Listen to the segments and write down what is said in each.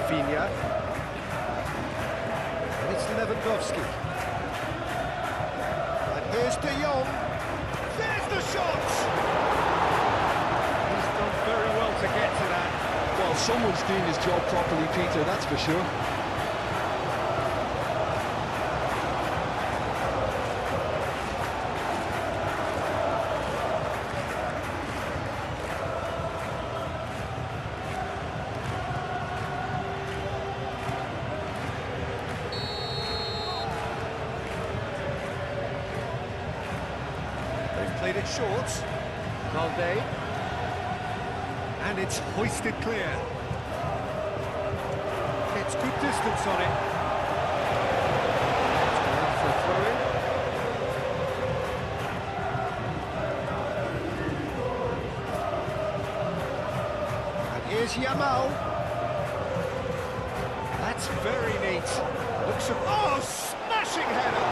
Rafinha. And it's Lewandowski. And here's De Jong. There's the shot! He's done very well to get to that. Well, someone's doing his job properly, Peter, that's for sure. They've played it short. Valde. And it's hoisted clear. It's good distance on it. It's going for a throw-in. And here's Yamal. That's very neat. Looks of... Oh, smashing header!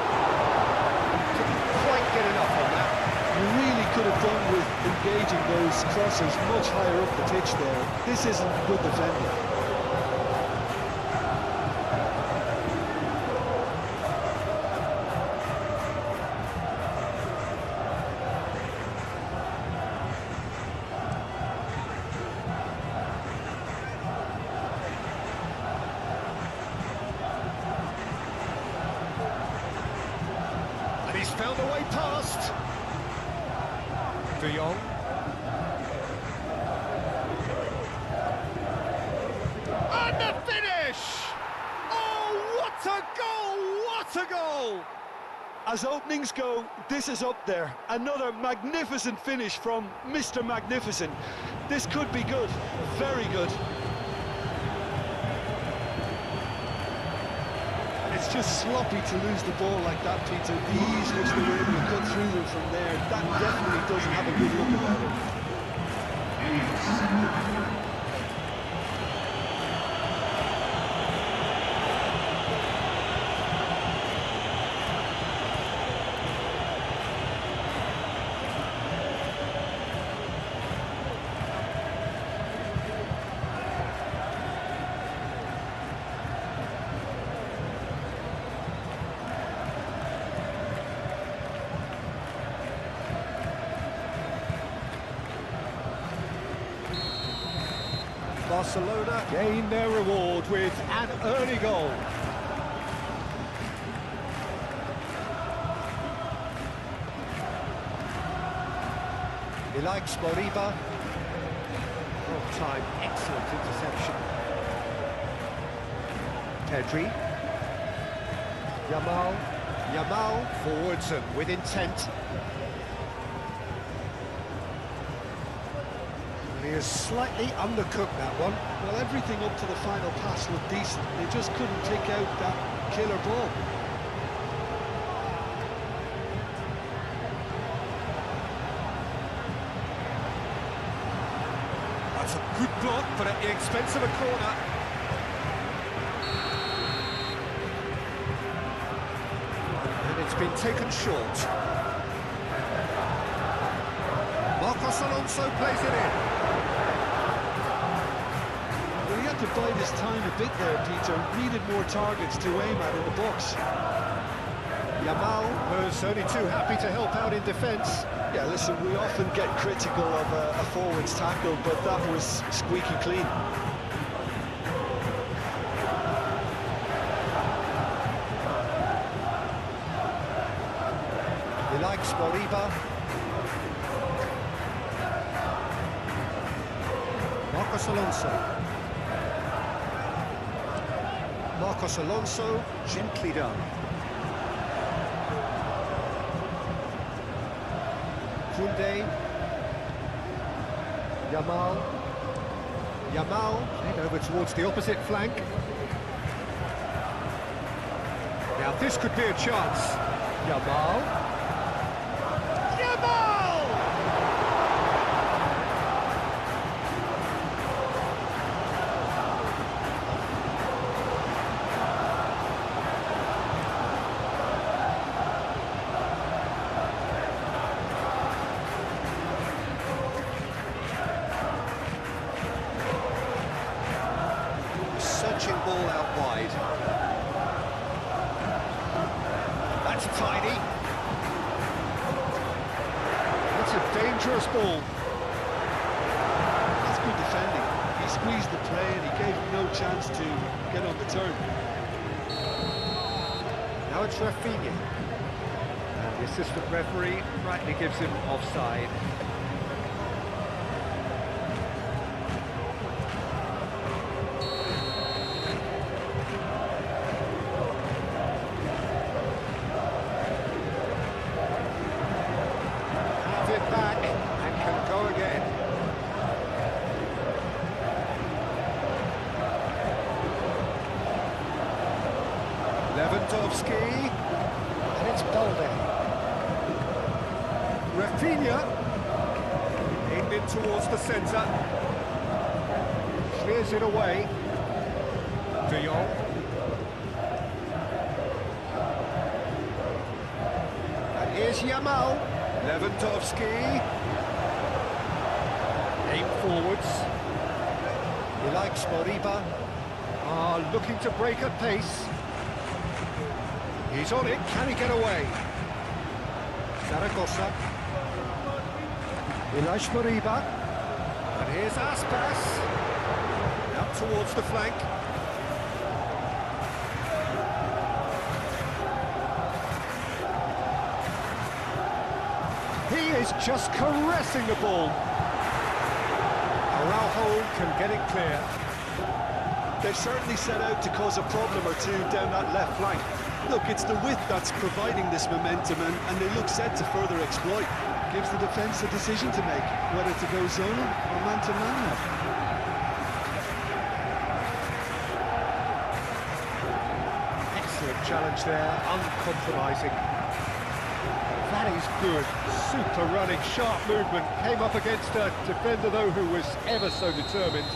Couldn't quite get enough on that. You really could have done with engaging those crosses much higher up the pitch there. This isn't good defending. And he's found a way past. De Jong. And the finish! Oh, what a goal! What a goal! As openings go, this is up there. Another magnificent finish from Mr. Magnificent. This could be good, very good. It's just sloppy to lose the ball like that, Peter. The ease which they were able to cut through them from there, that definitely doesn't have a good look about it. Barcelona gain their reward with an early goal. He likes Moriba. Long time, excellent interception. Pedri. Yamal forwards and with intent. He is slightly undercooked, that one. Well, everything up to the final pass looked decent. They just couldn't take out that killer ball. That's a good block, but at the expense of a corner. And it's been taken short. Marcos Alonso plays it in. Well, he had to bide his time a bit there, Peter. Needed more targets to aim at in the box. Yamal was only too happy to help out in defence. Yeah, listen, we often get critical of a forward's tackle, but that was squeaky clean. He likes Moriba. Marcos Alonso. Marcos Alonso, gently done. Koundé. Yamal. Played over towards the opposite flank. Now this could be a chance. Yamal. wide. That's tidy. That's a dangerous ball. That's good defending. He squeezed the play and he gave him no chance to get on the turn. Now it's Rafinha. And the assistant referee rightly gives him offside. Have it back and can go again. Lewandowski, and it's Balde. Rafinha, aimed in towards the centre, clears it away. De Jong. And here's Yamal. Lewandowski. Aim forwards. He likes Moriba. Looking to break at pace. He's on it, can he get away? Zaragoza. Ilash Moriba. And here's Aspas. Up towards the flank. He is just caressing the ball. Araujo can get it clear. They've certainly set out to cause a problem or two down that left flank. Look, it's the width that's providing this momentum, and they look set to further exploit. Gives the defence a decision to make, whether to go zonal or man-to-man now. Excellent challenge there, uncompromising. That is good, super running, sharp movement. Came up against a defender, though, who was ever so determined.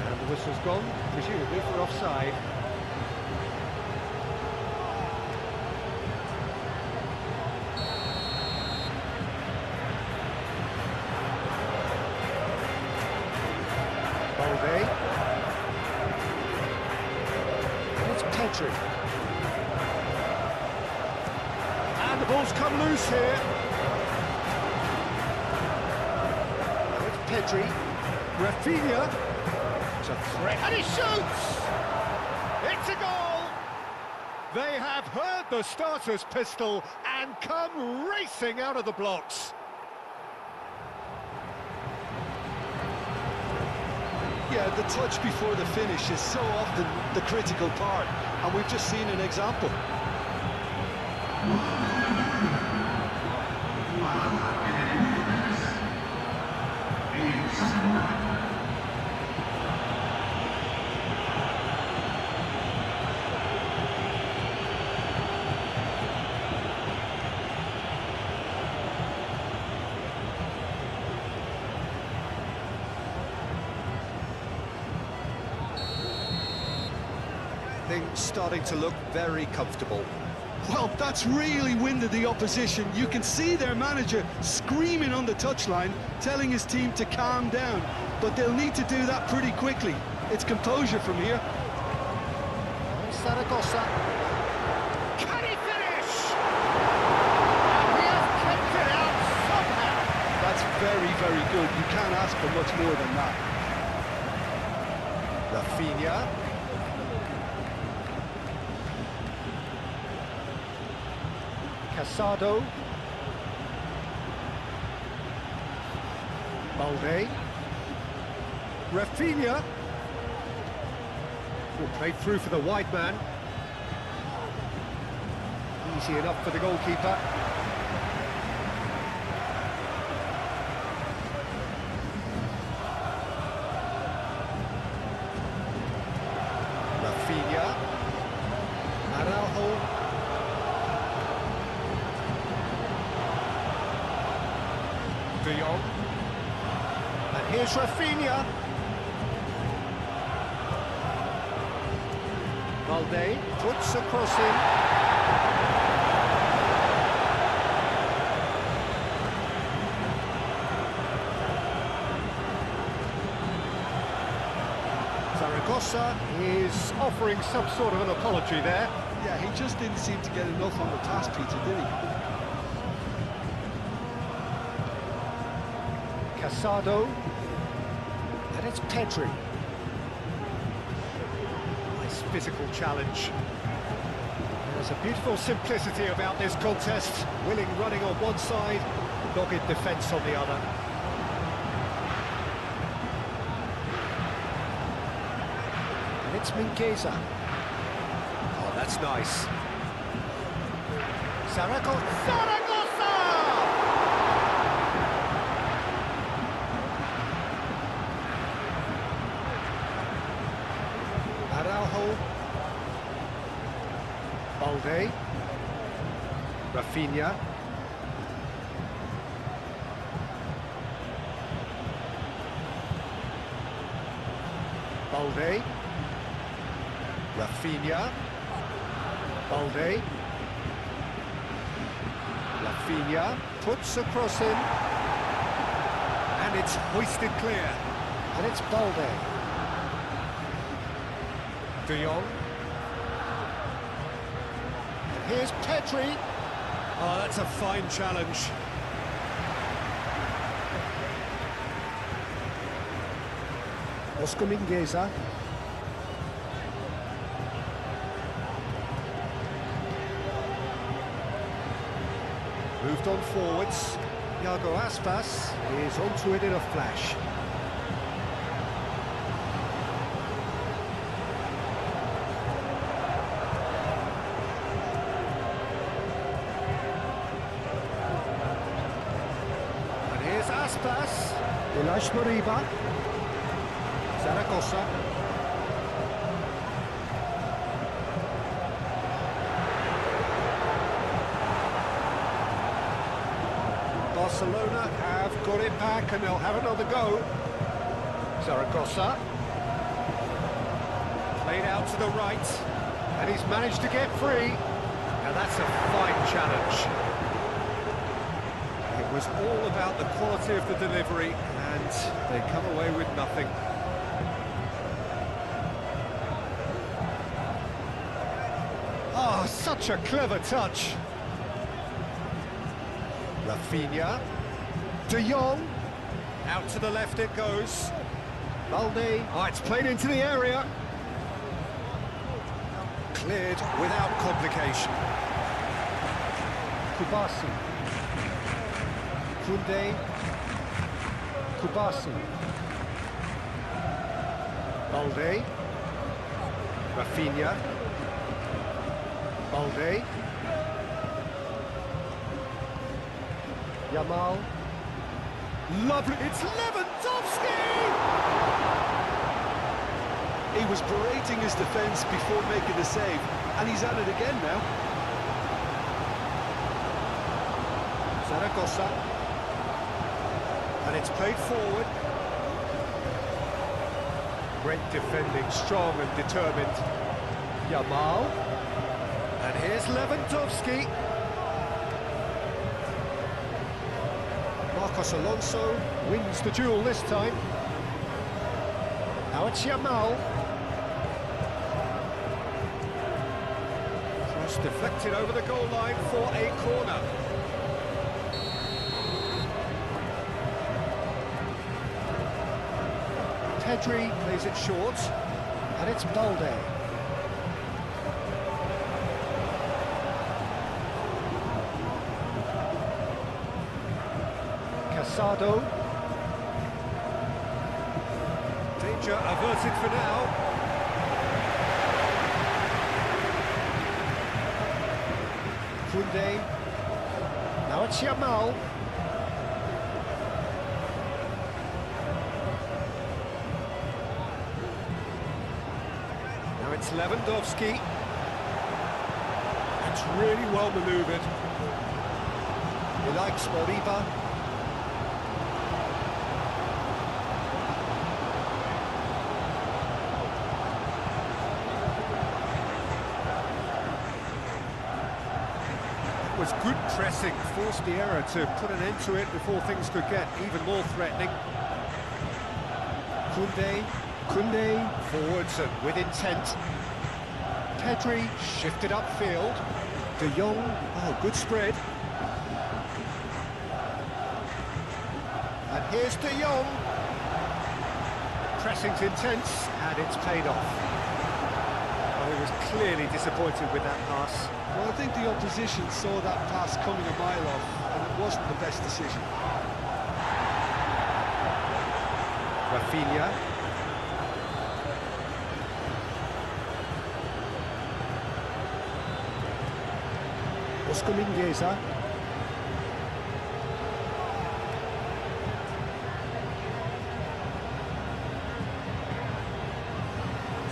And the whistle's gone, presumably for offside. Balde. And it's Pedri. And the ball's come loose here. And it's Pedri. Rafinha. It's a threat. And he shoots! It's a goal! They have heard the starter's pistol and come racing out of the blocks. Yeah, the touch before the finish is so often the critical part, and we've just seen an example. Things starting to look very comfortable. Well, that's really winded the opposition. You can see their manager screaming on the touchline, telling his team to calm down. But they'll need to do that pretty quickly. It's composure from here. Zaragoza. Can he finish? And he has kept it out somehow. That's very, very good. You can't ask for much more than that. Rafinha. Casado. Balde. Rafinha. Well, played through for the wide man. Easy enough for the goalkeeper. Rafinha. Araujo. De Jong. And here's Rafinha. Balde puts a cross in. Zaragoza is offering some sort of an apology there. Yeah, he just didn't seem to get enough on the pass, Peter, did he? Casado. And it's Pedri. Nice physical challenge. There's a beautiful simplicity about this contest. Willing running on one side, dogged defence on the other. And it's Mingueza. Oh, that's nice. Zaragoza! Araujo. Balde. Rafinha. Balde. Rafinha. Balde. Rafinha puts a cross in. And it's hoisted clear. And it's Balde. De Jong. And here's Pedri. Oh, that's a fine challenge. Oscar Mingueza. Moved on forwards. Iago Aspas is onto it in a flash. And here's Aspas. Ilash Moriba. Zaragoza. Barcelona have got it back and they'll have another go. Zaragoza. Played out to the right. And he's managed to get free. Now that's a fine challenge. It was all about the quality of the delivery and they come away with nothing. Oh, such a clever touch. Rafinha. De Jong. Out to the left it goes. Balde. Oh, it's played into the area. Cleared without complication. Kubasi. Kunde. Kubasi. Balde. Rafinha. Balde. Yamal. Lovely. It's Lewandowski! He was berating his defence before making the save, and he's at it again now. Zaragoza. And it's played forward. Great defending, strong and determined. Yamal. And here's Lewandowski. Marcos Alonso wins the duel this time. Now it's Yamal. Cross deflected over the goal line for a corner. Pedri plays it short, and it's Balde. Casado. Danger averted for now. Kunde. Now it's Yamal. Now it's Lewandowski. It's really well manoeuvred. He likes Moriba. Was good pressing, forced the error to put an end to it before things could get even more threatening. Kunde. Koundé forwards and with intent. Pedri shifted upfield. De Jong, oh, good spread. And here's De Jong. Pressing's intense, and it's paid off. Oh, he was clearly disappointed with that pass. Well, I think the opposition saw that pass coming a mile off, and it wasn't the best decision. Rafinha. Oscar Mingueza.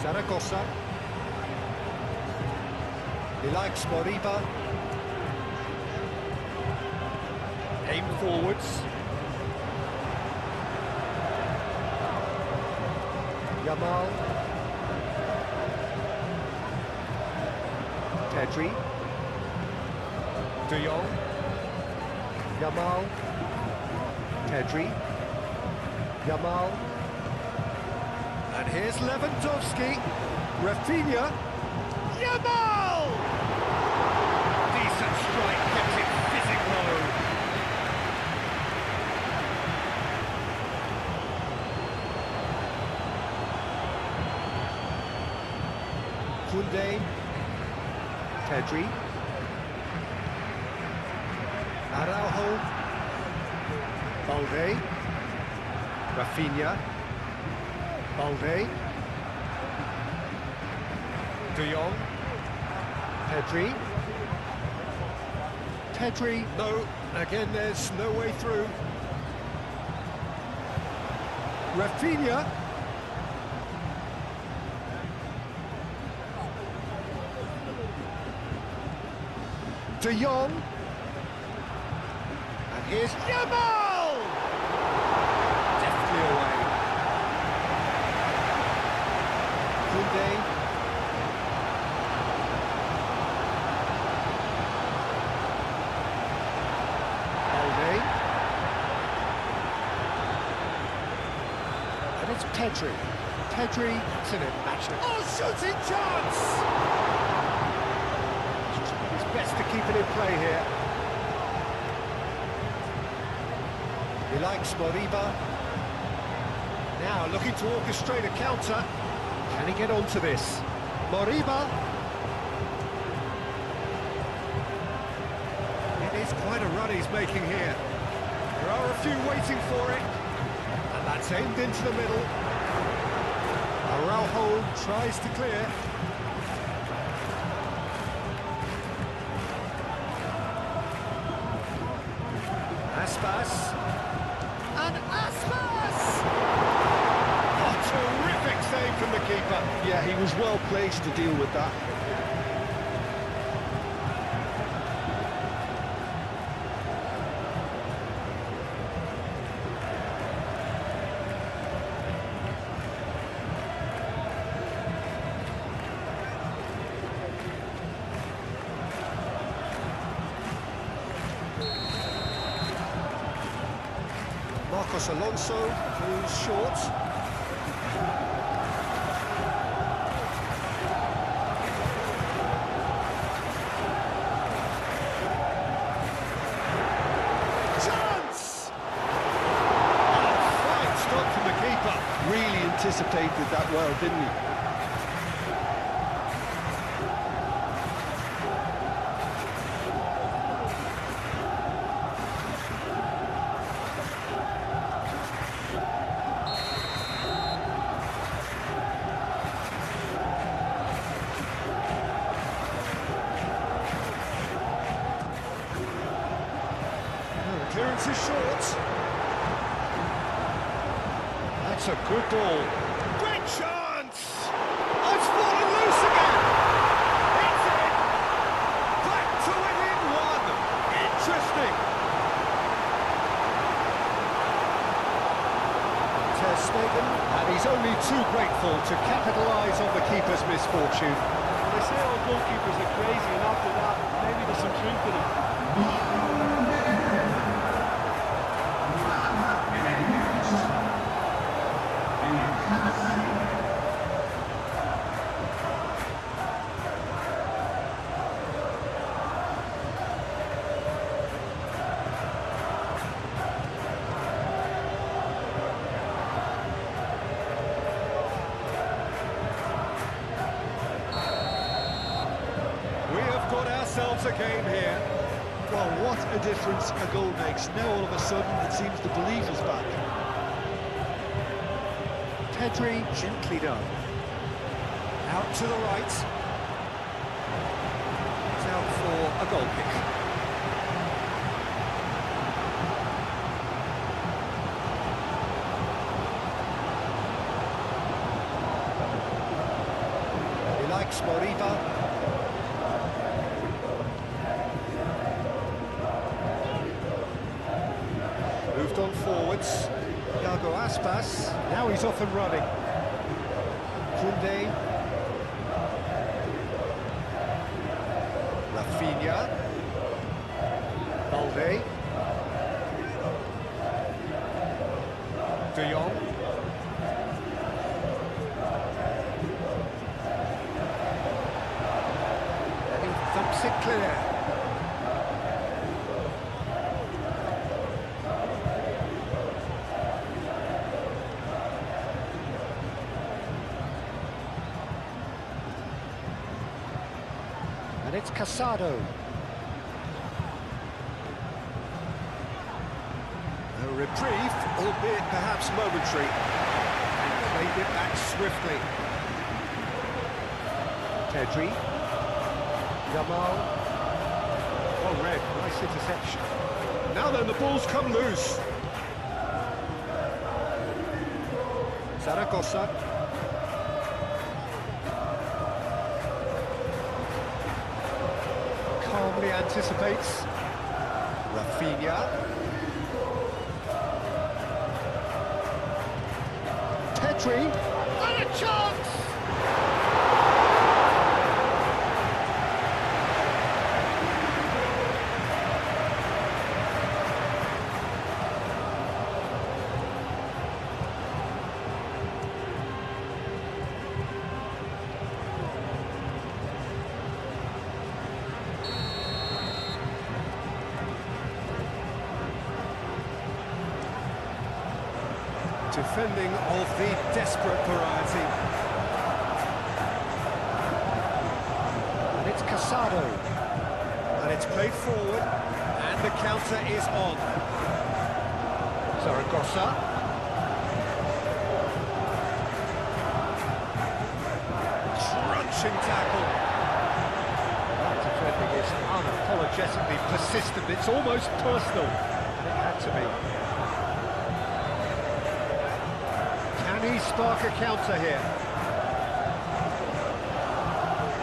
Zaragoza. He likes Moriba. Aim forwards. Yamal. Pedri. De Jong. Yamal. Pedri. Yamal. And here's Lewandowski. Rafinha. Yamal! Decent strike, kept it physical. Koundé. Pedri. Araujo. Balde. Rafinha. Balde. De Jong. Pedri. Pedri. No, again there's no way through. Rafinha. De Jong. And here's Yamal! Deftly away. Koundé. Balde. And it's Pedri. Pedri, it's an immaculate. Oh, shooting chance! He's trying his best to keep it in play here. He likes Moriba. Now looking to orchestrate a counter. Can he get onto this? Moriba. It is quite a run he's making here. There are a few waiting for it. And that's aimed into the middle. Araujo tries to clear. Aspas. And Aspas! Oh, terrific save from the keeper. Yeah, he was well placed to deal with that. Marcos Alonso, who's short. Chance! Oh, fine stop from the keeper. Really anticipated that well, didn't he? Clearance is short. That's a good ball. Great chance! Oh, it's fallen loose again! It's in! Back to within one! Interesting! Ter Stegen, and he's only too grateful to capitalise on the keeper's misfortune. They say all goalkeepers are crazy, and after that, maybe there's some truth in it. a game here. Well, what a difference a goal makes. Now all of a sudden it seems the belief is back. Pedri, gently done. Out to the right. It's out for a goal kick. He likes Moriba. Moved on forwards. Iago Aspas. Now he's off and running. Koundé. Rafinha. Balde. De Jong. And he thumps it clear. And it's Casado. A reprieve, albeit perhaps momentary. And played it back swiftly. Pedri. Yamal. Oh, red. Nice interception. Now then, the ball's come loose. Zaragoza. Calmly anticipates. Rafinha. Pedri. And a chance! Defending of the desperate variety. And it's Casado. And it's played forward. And the counter is on. Zaragoza. Crunching tackle. That defending is unapologetically persistent. It's almost personal. And it had to be. He spark a counter here.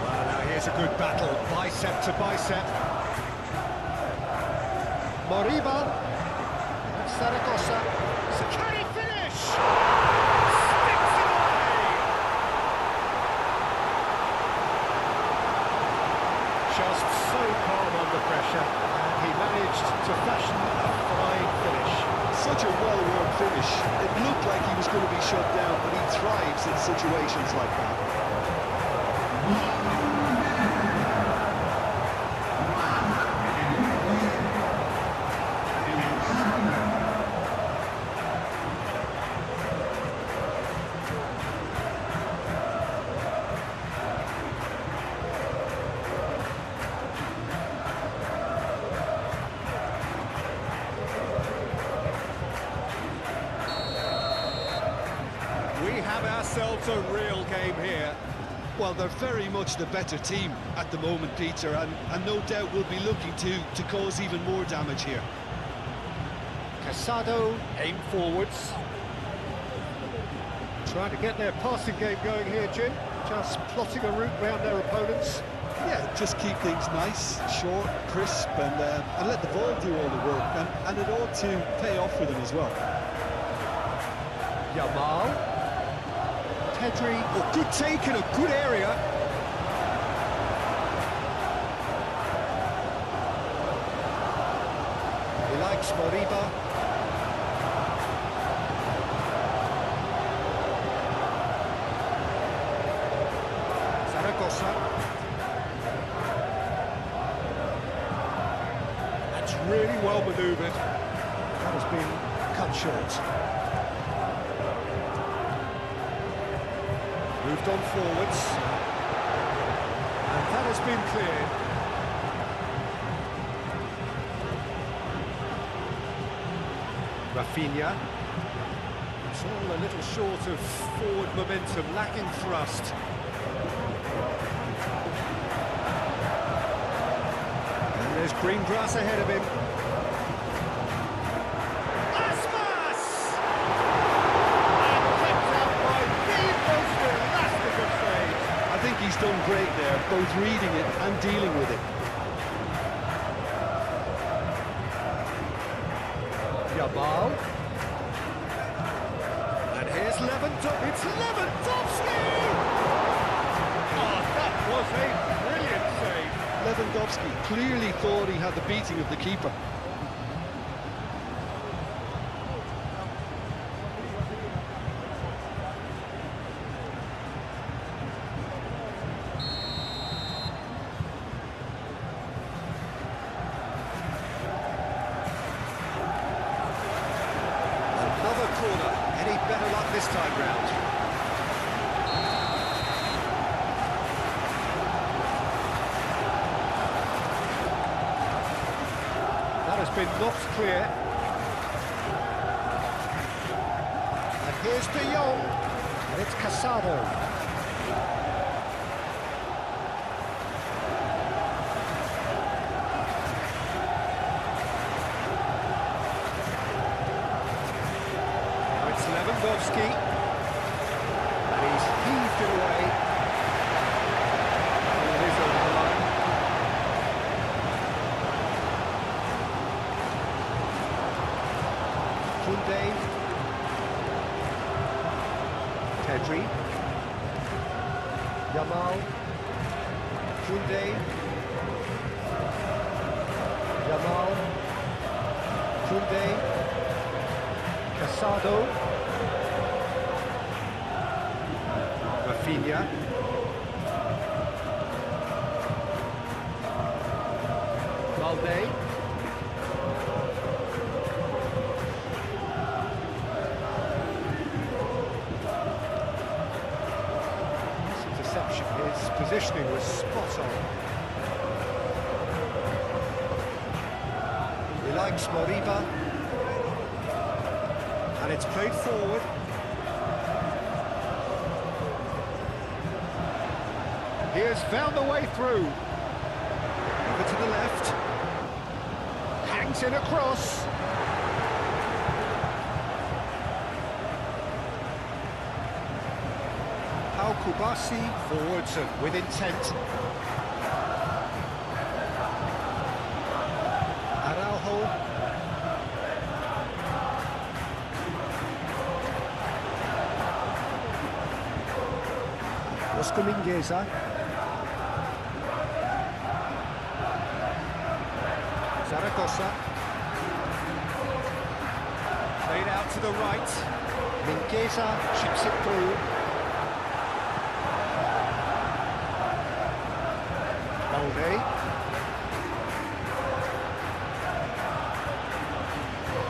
Well, now here's a good battle, bicep to bicep. Moriba. And Zaragoza. So can he finish? Sticks it away. Just so calm under pressure, and he managed to fashion a fine finish. Such a well-worked finish. It looked like he was going to be shut down, but he thrives in situations like that. We have ourselves a real game here. Well, they're very much the better team at the moment, Peter, and no doubt will be looking to cause even more damage here. Casado, aim forwards. Trying to get their passing game going here, Jim. Just plotting a route round their opponents. Yeah, just keep things nice, short, crisp, and let the ball do all the work, and it ought to pay off for them as well. Yamal. Pedri. Oh, good take in a good area. He likes Moriba. Zaragoza. That's really well manoeuvred. That has been cut short. Moved on forwards. And that has been cleared. Rafinha. It's all a little short of forward momentum, lacking thrust. And there's green grass ahead of him. Aspas! And kept out by the most elastic of saves. I think he's done great there, both reading it and dealing with it. Yamal. And here's Lewandowski. It's Lewandowski! Oh, that was a brilliant save. Lewandowski clearly thought he had the beating of the keeper. Another corner. Any better luck this time round? That has been knocked clear. And here's De Jong. And it's Casado. Lewandowski, and he's heaved it away. And it is over the line. Koundé, Pedri, Yamal, Koundé, Yamal, Koundé, Casado. Rafinha. Valde. This interception, his positioning was spot on. He likes Moriba. And it's played forward. He has found the way through. Over to the left. Hangs in across. Pau Kubasi forwards and with intent. Araujo. Oscar Mingueza. Zaragoza. Played out to the right. Mingueza chips it through. Valde.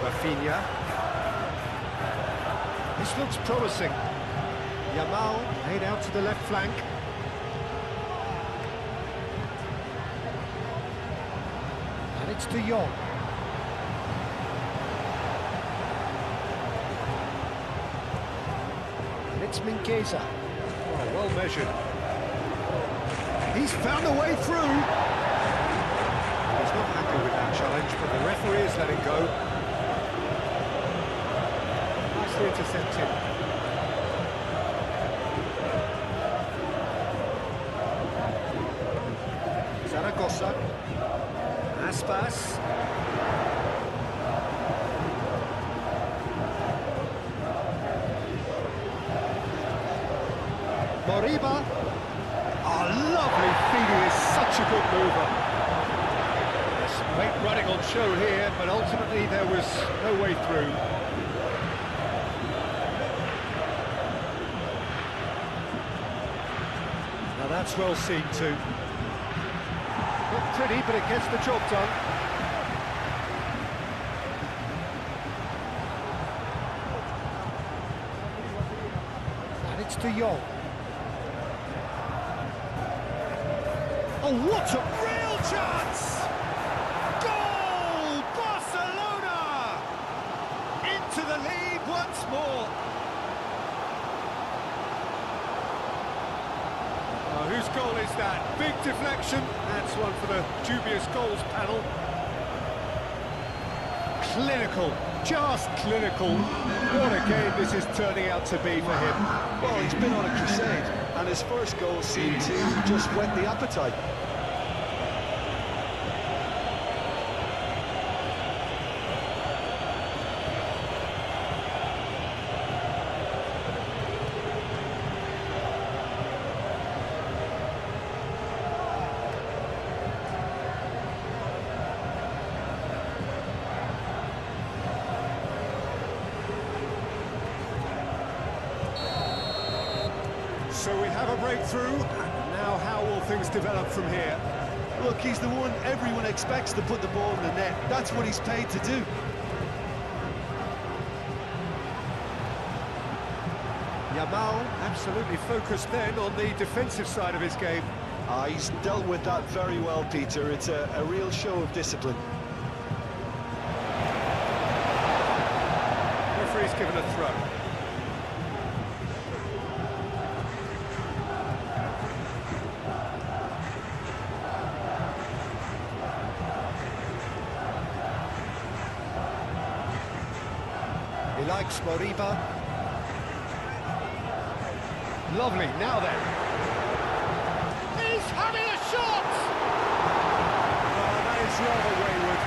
Rafinha. This looks promising. Yamal played out to the left flank. It's De Jong. And it's Mingueza. Oh, well measured. He's found a way through. He's not happy with that challenge, but the referee is letting go. Nicely intercepted. Zaragoza. Aspas. Moriba. Oh, lovely feed, he is such a good mover. Yes, great running on show here, but ultimately there was no way through. Now that's well seen too. Not pretty, but it gets the job done. And it's De Jong. Oh, what a real chance! Goal! Barcelona! In to the lead once more. Whose goal is that? Big deflection. That's one for the dubious goals panel. Clinical, just clinical. What a game this is turning out to be for him. Well, he's been on a crusade, and his first goal seemed to just whet the appetite. So we have a breakthrough, and now how will things develop from here? Look, he's the one everyone expects to put the ball in the net. That's what he's paid to do. Yamal absolutely focused then on the defensive side of his game. He's dealt with that very well, Peter. It's a real show of discipline. Referee's given a throw. He likes Moriba. Lovely, now then. He's having a shot! Oh, that is rather wayward.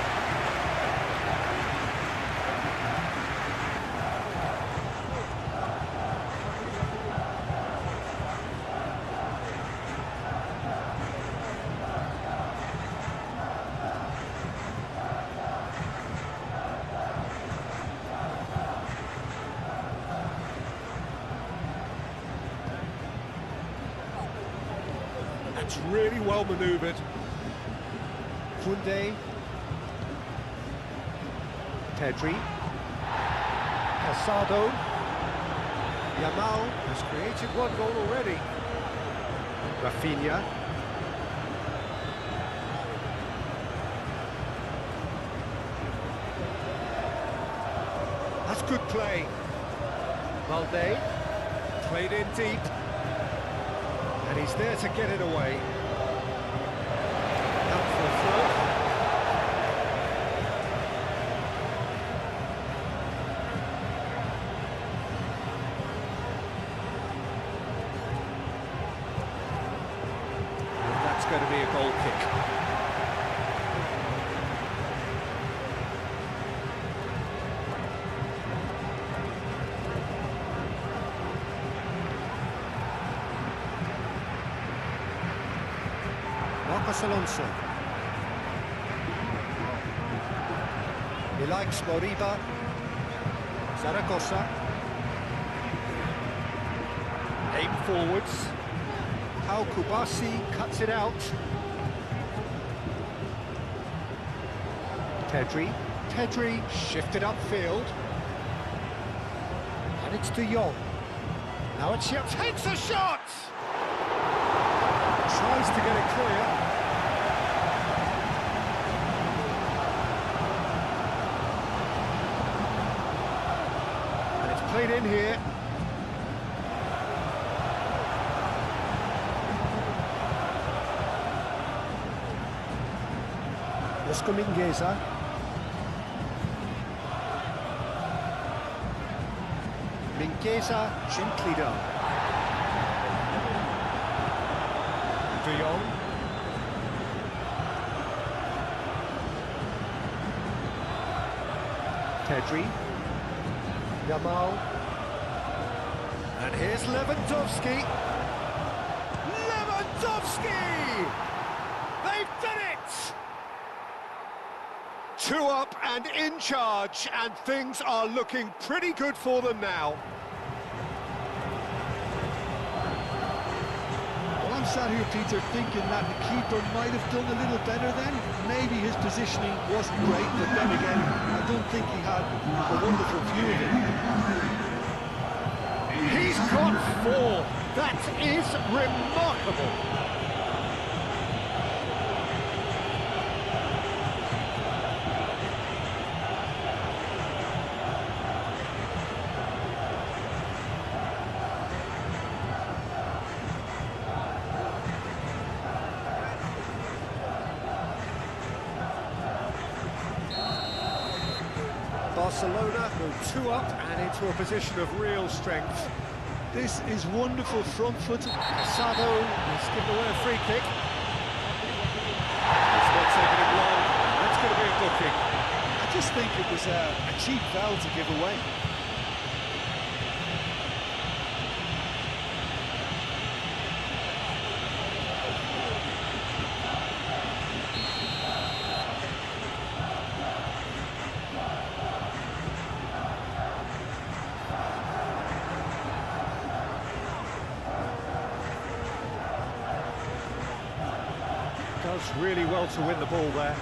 That's really well manoeuvred. Koundé. Pedri. Casado. Yamal has created one goal already. Rafinha. That's good play. Valde. Played in deep. And he's there to get it away. Out for a throw. And that's going to be a goal kick. Alonso. He likes Moriba. Zaragoza. Aim forwards. How Kubasi cuts it out. Pedri shifted upfield. And it's De Jong. Now it's Yep. Takes a shot! Tries to get it clear. Played in here. Oscar Mingueza. Mingueza gently down. De Jong. Pedri. Yamal. And here's Lewandowski. Lewandowski! They've done it! 2 up and in charge, and things are looking pretty good for them now. Well, I'm sat here, Peter, thinking that the keeper might have done a little better then. Maybe his positioning wasn't great, but then again, I don't think he had a wonderful view of it. He's got 4. That is remarkable. Barcelona go 2 up and into a position of real strength. This is wonderful front foot. Casado has given away a free kick. It's not taking him long. That's going to be a booking. I just think it was a cheap foul to give away. Does really well to win the ball there.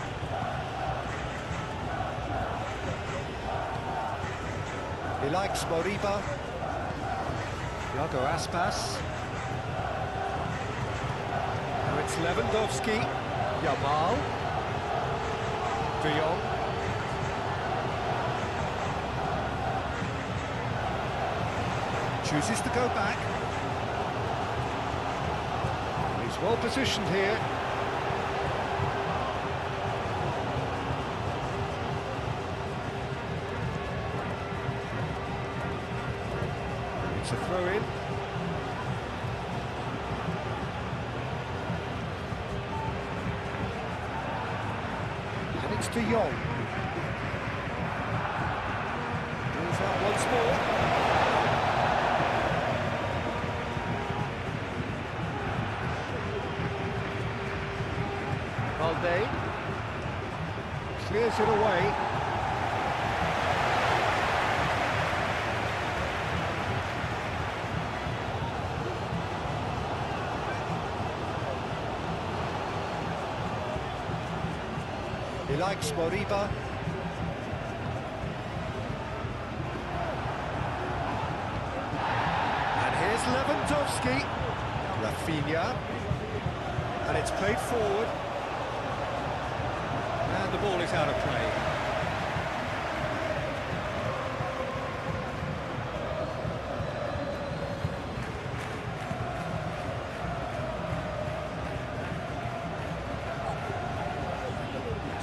He likes Moriba. Iago Aspas. Now it's Lewandowski. Yamal. De Jong. Chooses to go back. He's well positioned here. It's a throw-in. And it's De Jong. Moves out once more. Valde. Clears it away. He likes Moriba. And here's Lewandowski. Rafinha. And it's played forward. And the ball is out of play.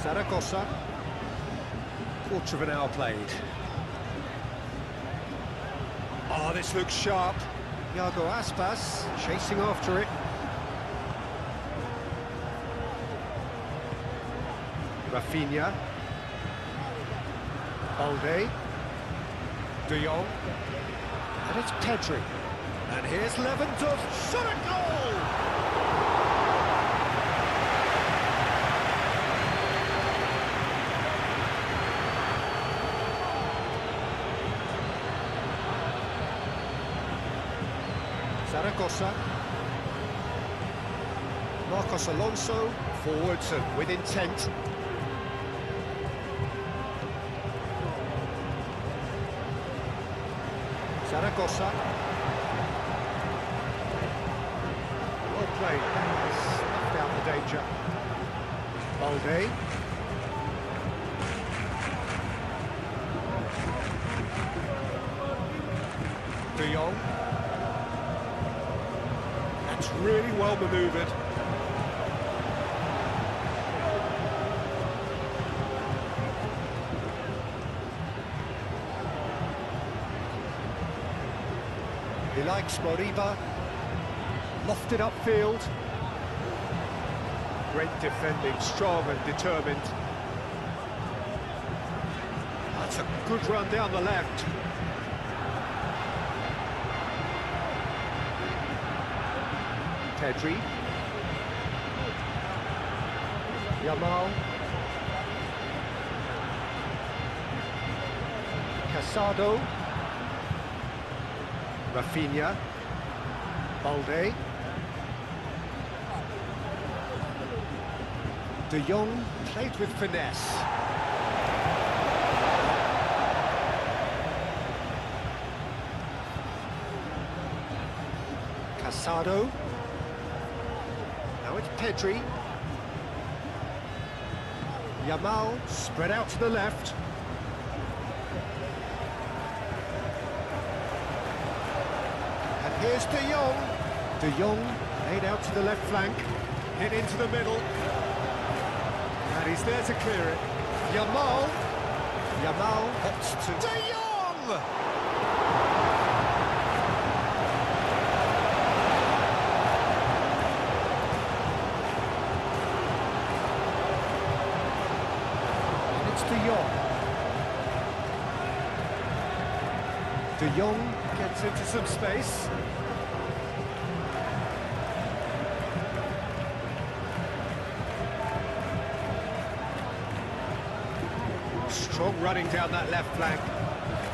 Zaragoza, quarter of an hour played. Oh, this looks sharp. Iago Aspas chasing after it. Rafinha. Balde. De Jong. And it's Pedri. And here's Lewandowski. Shot a goal! Zaragoza. Marcos Alonso, forwards and with intent. Zaragoza. Well played, snuffed out the danger. Balde. De Jong. That's really well manoeuvred. He likes Moriba. Lofted upfield. Great defending, strong and determined. That's a good run down the left. Pedri. Yamal. Casado. Rafinha. Balde. De Jong played with finesse. Casado. Now it's Pedri. Yamal spread out to the left. And here's De Jong. De Jong laid out to the left flank. Hit into the middle. And he's there to clear it. Yamal. Yamal hops to De Jong! And it's De Jong. De Jong gets into some space. Strong running down that left flank.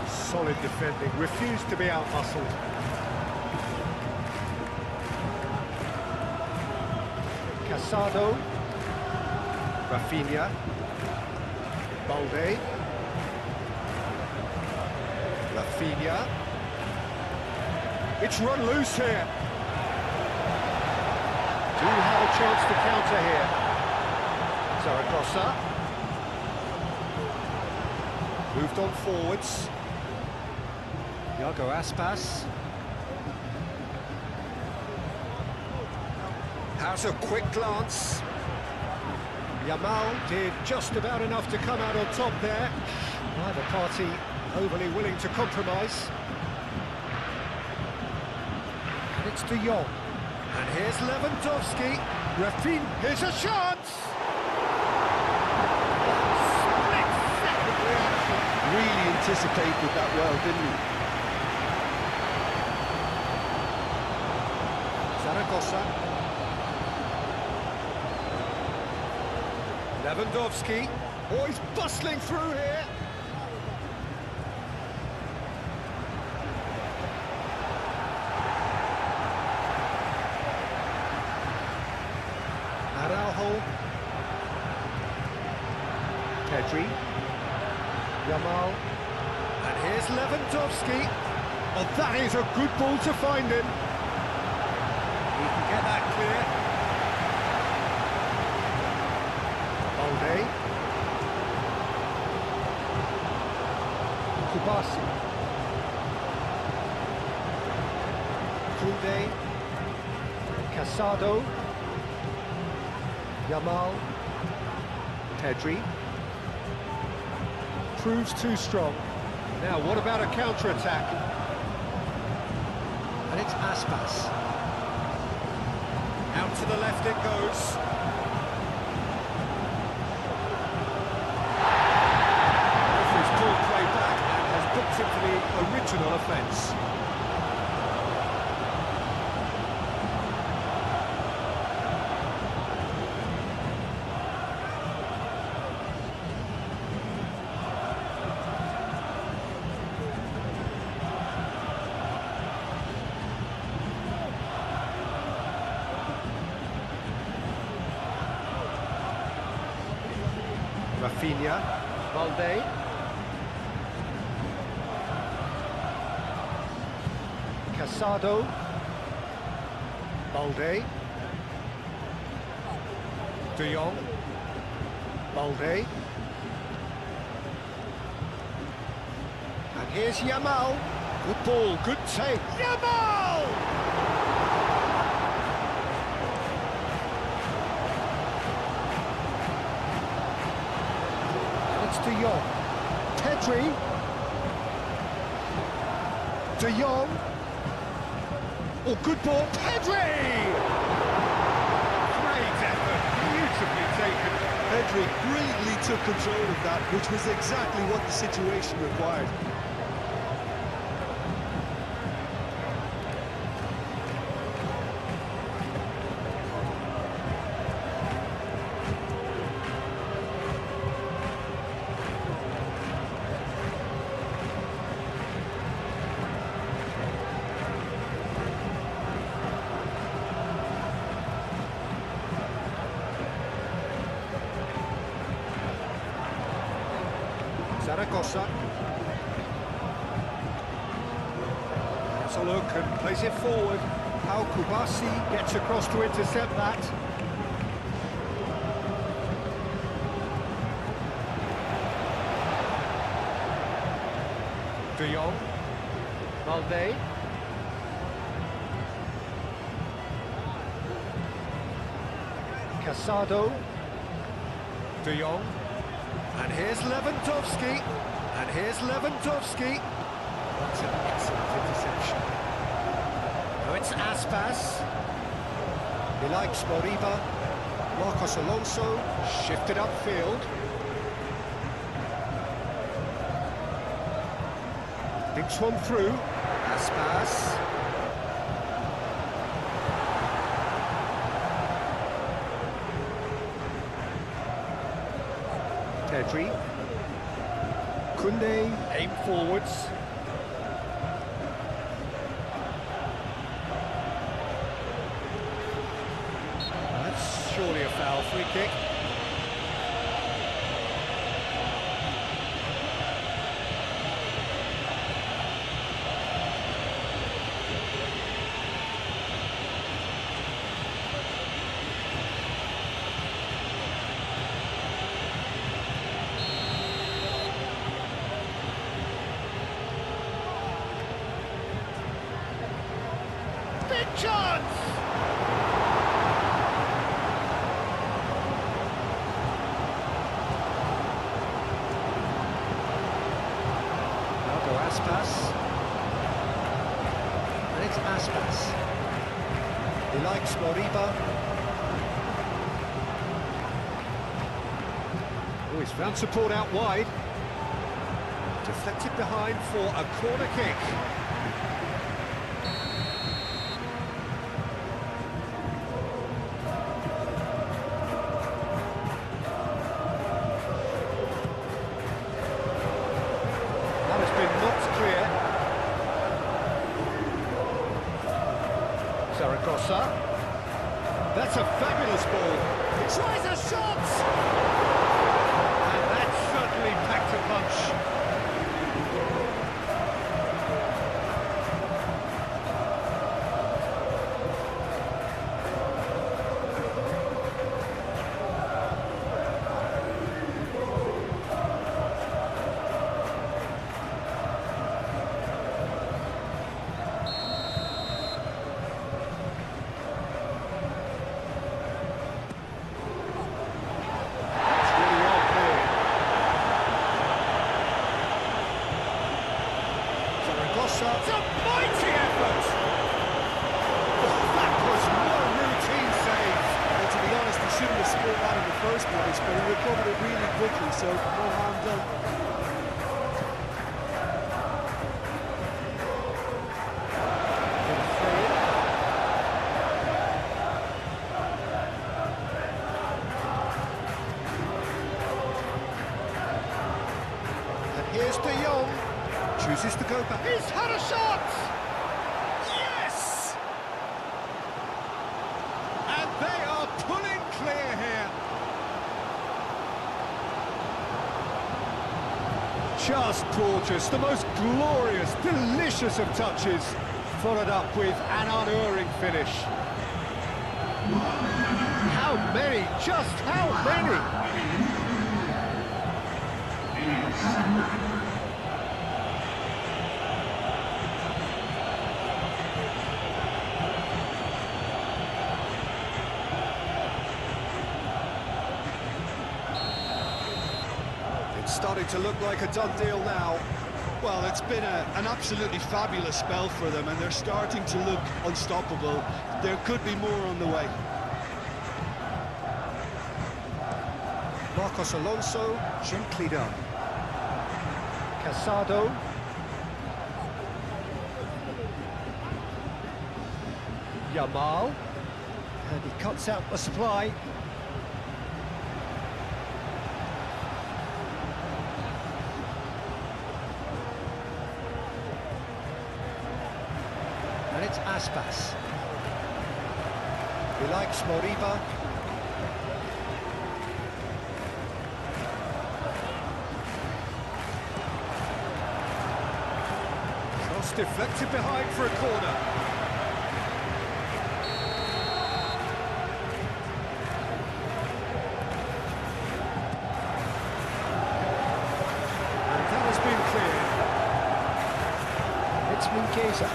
Solid defending, refused to be out-muscled. Casado. Rafinha. Balde. Rafinha. It's run loose here. Do have a chance to counter here. Zaragoza. Moved on forwards. Iago Aspas. Has a quick glance. Yamal did just about enough to come out on top there. Neither party overly willing to compromise. And it's De Jong. And here's Lewandowski. Rafinha, here's a chance! Split-second reaction. Really anticipated that well, didn't he? Zaragoza. Lewandowski. Oh, he's bustling through here. Araujo. Pedri. Yamal. And here's Lewandowski. Oh, that is a good ball to find him. He can get that clear. Balde. Kubasi. Koundé. Casado. Yamal. Pedri. Proves too strong. Now, what about a counter-attack? And it's Aspas. Out to the left it goes. Referee's pulled play back and has booked him for the original offence. Rafinha, Balde. Casado. Balde. De Jong. Balde. And here's Yamal. Good ball, good take. Yamal! De Jong. Pedri. De Jong. Oh, good ball. Pedri! Great effort. Beautifully taken. Pedri brilliantly took control of that, which was exactly what the situation required. Zaragoza. Has a look and plays it forward. How Kubasi gets across to intercept that. De Jong. Balde. Casado. De Jong. And here's Lewandowski. And here's Lewandowski. That's an excellent interception. Oh, it's Aspas. He likes Moriba. Marcos Alonso shifted upfield. Thinks one through. Aspas. Pedri. Koundé, aim forwards. That's surely a foul, free kick. Big chance! Now go Aspas. And it's Aspas. He likes Moriba. Oh, he's found support out wide. Deflected behind for a corner kick. Zaragoza. That's a fabulous ball. He tries a shot! And that certainly packed a punch. It's a mighty effort! Oh, that was no routine save. Well, to be honest, he shouldn't have scored that in the first place, but he recovered it really quickly, so no harm done. And here's De Jong. Chooses to go back. He's had a shot! Yes! And they are pulling clear here. Just gorgeous, the most glorious, delicious of touches, followed up with an unerring finish. How many? Just how many? Starting to look like a done deal now. Well, it's been an absolutely fabulous spell for them, and they're starting to look unstoppable. There could be more on the way. Marcos Alonso, gently done. Casado. Yamal. And he cuts out the supply. And it's Aspas. He likes Moriba. Cross deflected behind for a corner. And that has been cleared. It's Mingueza.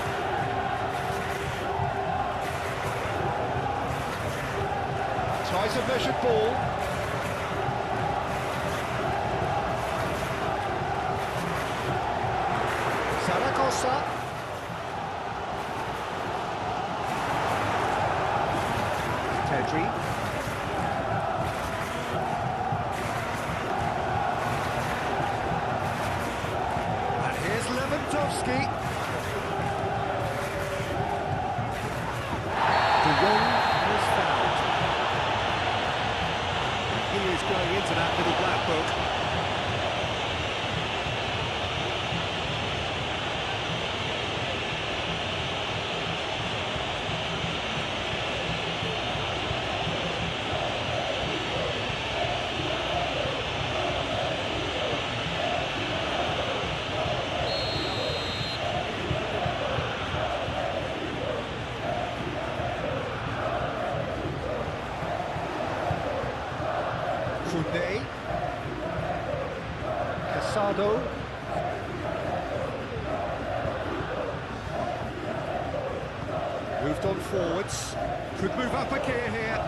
Tries a measured ball. Zaragoza. Pedri. And here's Lewandowski. De Jong was fouled. He is going into that little black book. Koundé, Casado, moved on forwards, could move up a gear here.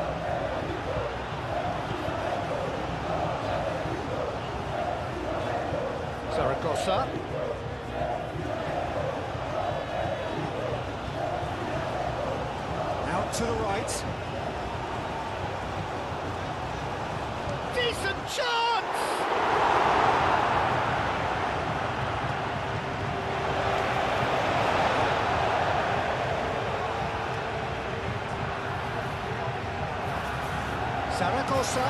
Zaragoza. Out to the right. Decent chance! Zaragoza.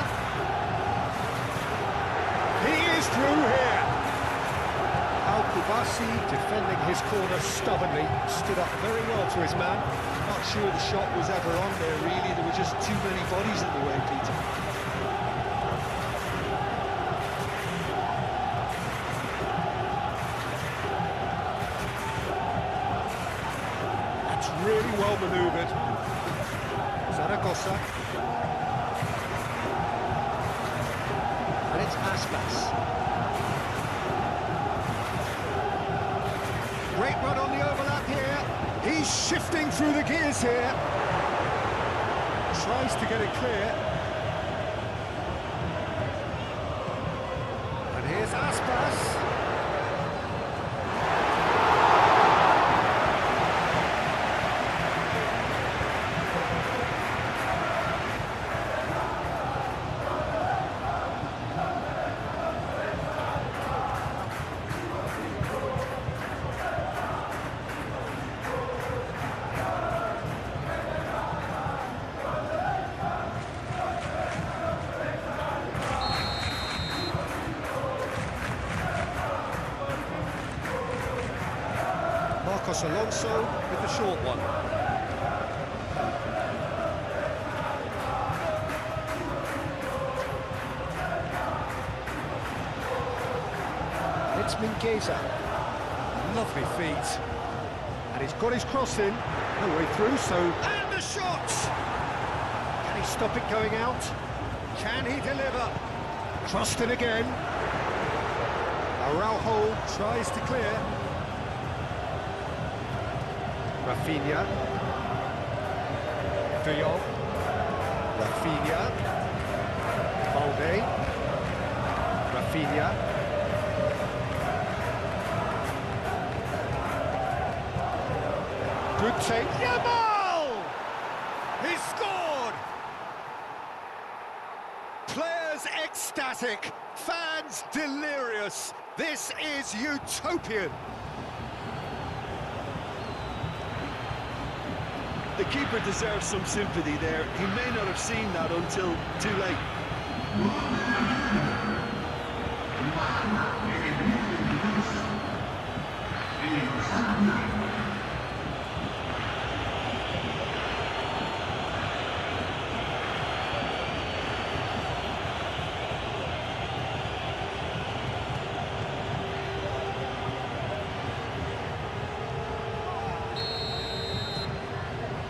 He is through here. Al-Kubasi, defending his corner stubbornly, stood up very well to his man. Not sure the shot was ever on there, really. There were just too many bodies in the way, Peter. Really well manoeuvred. Zaragoza. And it's Aspas. Great run on the overlap here. He's shifting through the gears here. Tries to get it clear. And here's Aspas. Alonso with the short one. It's Mingueza. Lovely feet. And he's got his cross in. No way through, so... And the shot! Can he stop it going out? Can he deliver? Crossed in again. Araujo tries to clear. Rafinha, De Jong, Rafinha, Balde, Rafinha, good take, Yamal! He scored! Players ecstatic, fans delirious, this is utopian! The keeper deserves some sympathy there. He may not have seen that until too late.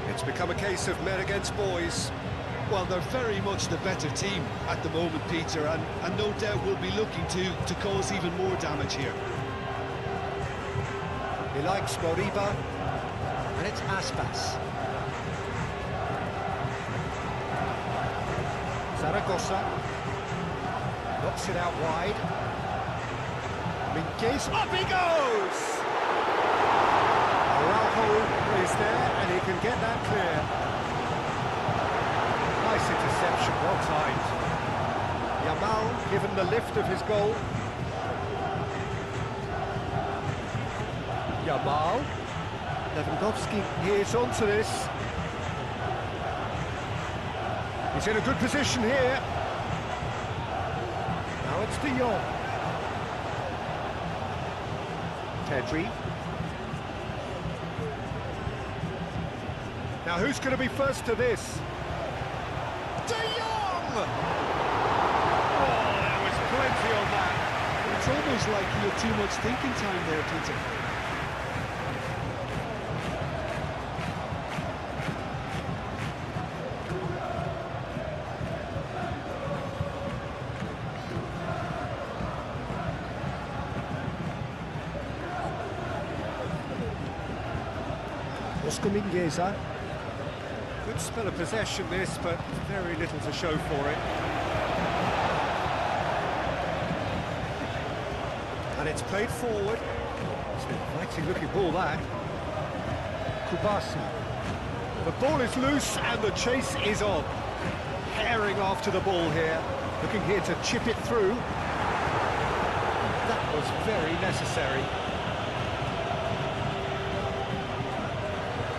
It's become a case of men against boys. Well, they're very much the better team at the moment, Peter, and no doubt will be looking to cause even more damage here. He likes Moriba, and it's Aspas. Zaragoza knocks it out wide. Mingueza, up he goes! given the lift of his goal. Yamal. Lewandowski, he's onto this. He's in a good position here. Now it's De Jong. Pedri. Now who's going to be first to this? De Jong! Oh, there was plenty on that. It's almost like he had too much thinking time there, Peter. Mingueza. Good spell of possession this, but very little to show for it. And it's played forward. It's an inviting looking ball, that. Kubasi. The ball is loose and the chase is on. Herring after the ball here. Looking here to chip it through. That was very necessary.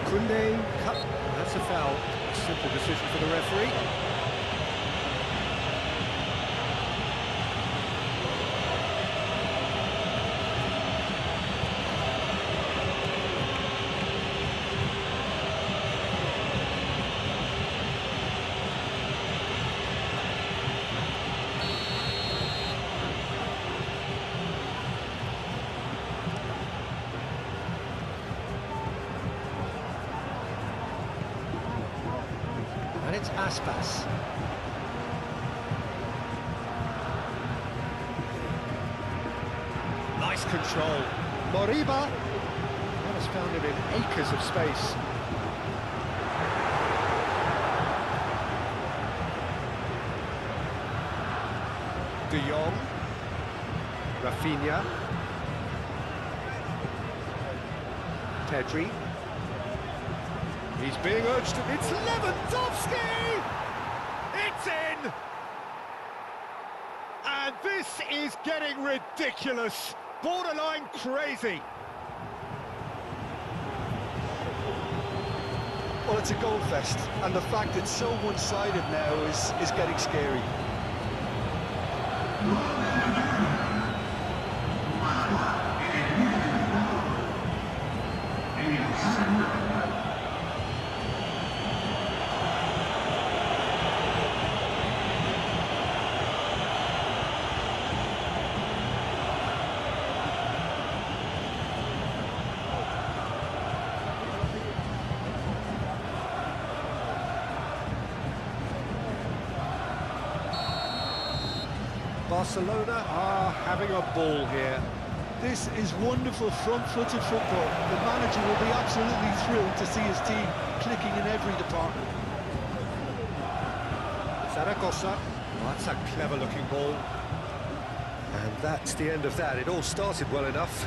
Kunde cut. That's a foul. Simple decision for the referee. It's Aspas. Nice control. Moriba. That has found him in acres of space. De Jong. Rafinha. Pedri. He's being urged to... It's Lewandowski! It's in! And this is getting ridiculous. Borderline crazy. Well, it's a goal fest, and the fact it's so one-sided now is getting scary. Barcelona are having a ball here. This is wonderful front-footed football. The manager will be absolutely thrilled to see his team clicking in every department. Zaragoza. Oh, that's a clever-looking ball. And that's the end of that. It all started well enough.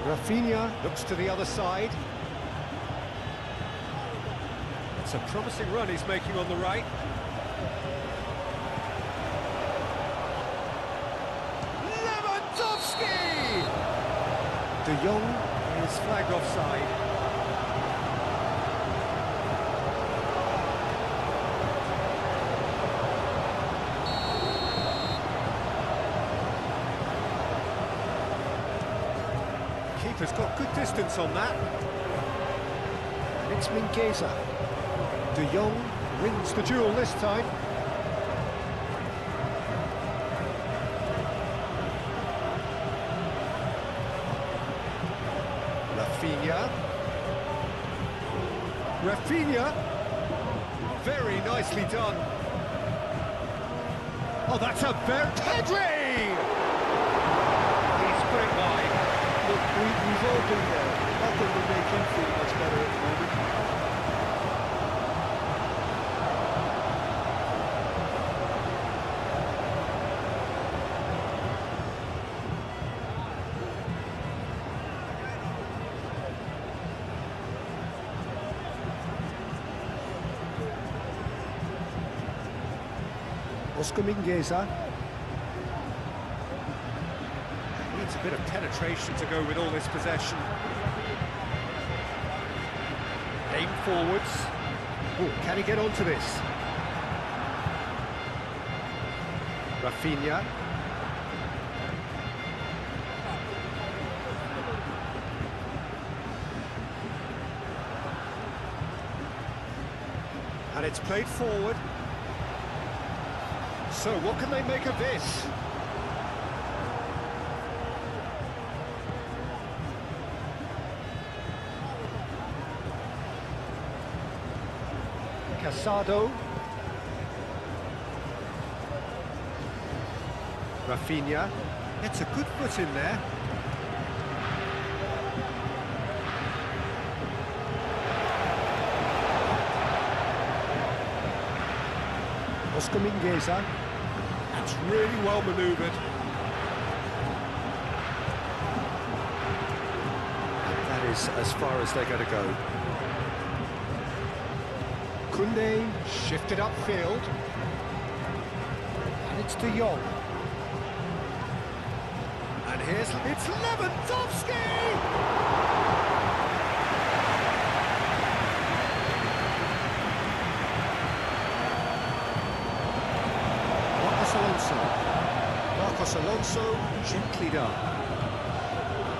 Rafinha looks to the other side. It's a promising run he's making on the right. Lewandowski! De Jong is flagged offside. Keeper's got good distance on that. And it's Mingueza. De Jong wins the duel this time. Rafinha. Very nicely done. Oh, that's a very... Pedri! He's put it wide. Look, we've all been there. Nothing will make him feel much better at the moment. Needs a bit of penetration to go with all this possession. Aim forwards. Oh, can he get onto this? Rafinha. And it's played forward. So what can they make of this? Casado. Rafinha gets a good foot in there. Oscar Mingueza. That's really well manoeuvred. And that is as far as they're going to go. Koundé shifted upfield. And it's De Jong. And it's Lewandowski! Marcos Alonso, gently done.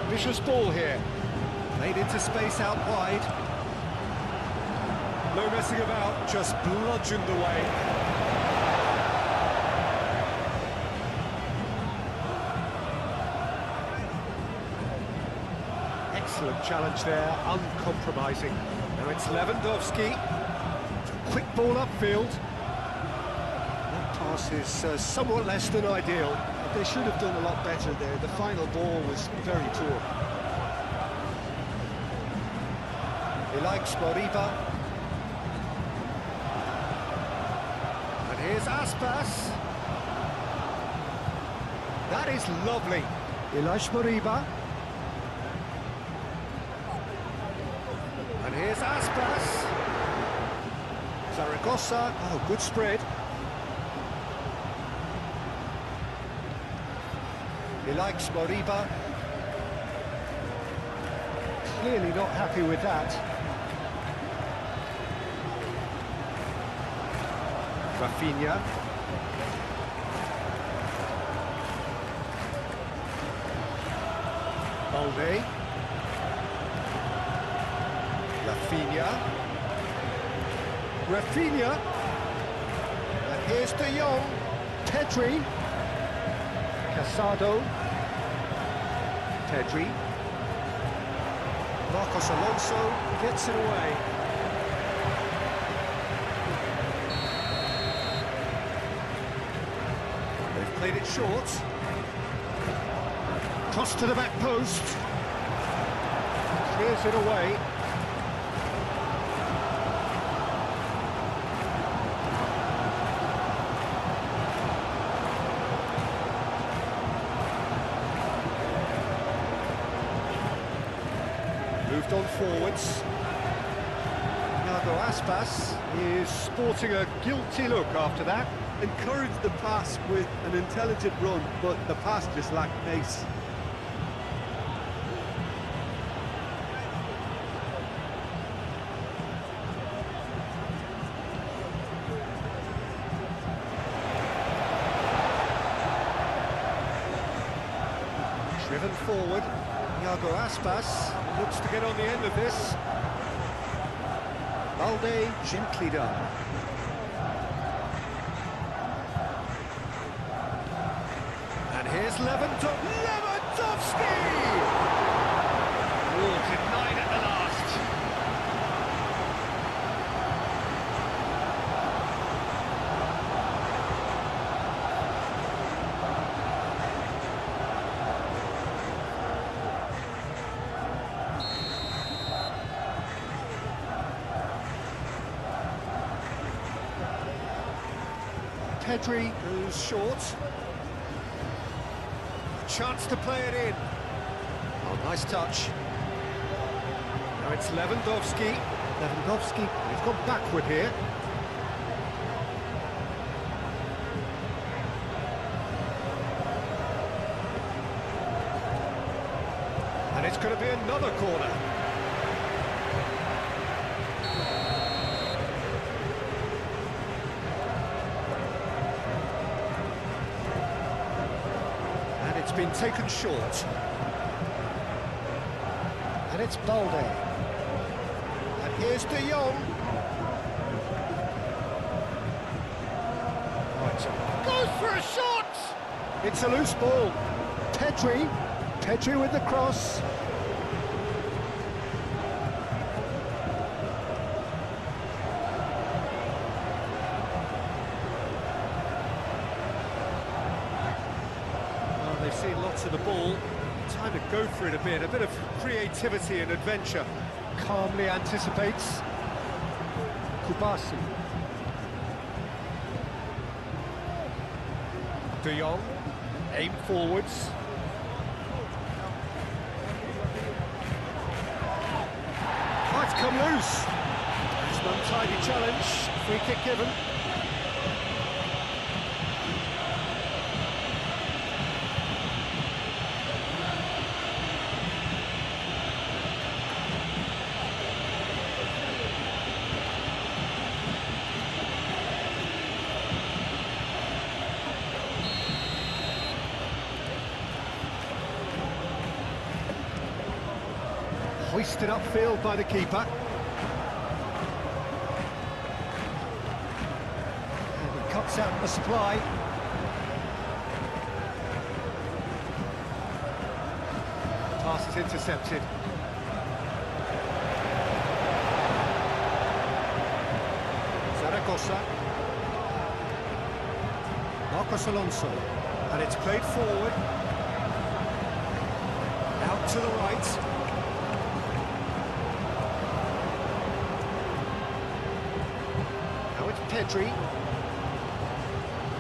Vicious ball here. Played into space out wide. No messing about, just bludgeoned away. Excellent challenge there, uncompromising. Now it's Lewandowski. Quick ball upfield. Pass is somewhat less than ideal. They should have done a lot better there. The final ball was very poor. He likes Moriba. And here's Aspas. That is lovely. Ilaix Moriba. And here's Aspas. Zaragoza. Oh, good spread. He likes Moriba. Clearly not happy with that. Rafinha. Balde. Rafinha. And here's De Jong. Pedri. Casado. Pedri. Marcos Alonso gets it away. They've played it short. Cross to the back post. Clears it away. Moved on forwards. Thiago Aspas is sporting a guilty look after that. Encouraged the pass with an intelligent run, but the pass just lacked pace. Driven forward. Thiago Aspas looks to get on the end of this. Balde gently done. And here's Lewandowski! Oh, denied at the last. Pedri goes short. Chance to play it in. Oh, nice touch. Now it's Lewandowski. He's gone backward here. And it's going to be another corner. And it's been taken short. And it's Balde. And here's De Jong. Goes for a shot! It's a loose ball. Pedri with the cross. Well, they've seen lots of the ball. Time to go for it a bit of creativity and adventure. Calmly anticipates. Kubasi. De Jong, aim forwards. Might come loose. It's an untidy challenge. Free kick given. Hoisted upfield by the keeper. And he cuts out the supply. Pass is intercepted. Zaragoza. Marcos Alonso. And it's played forward. Out to the right. Pedri.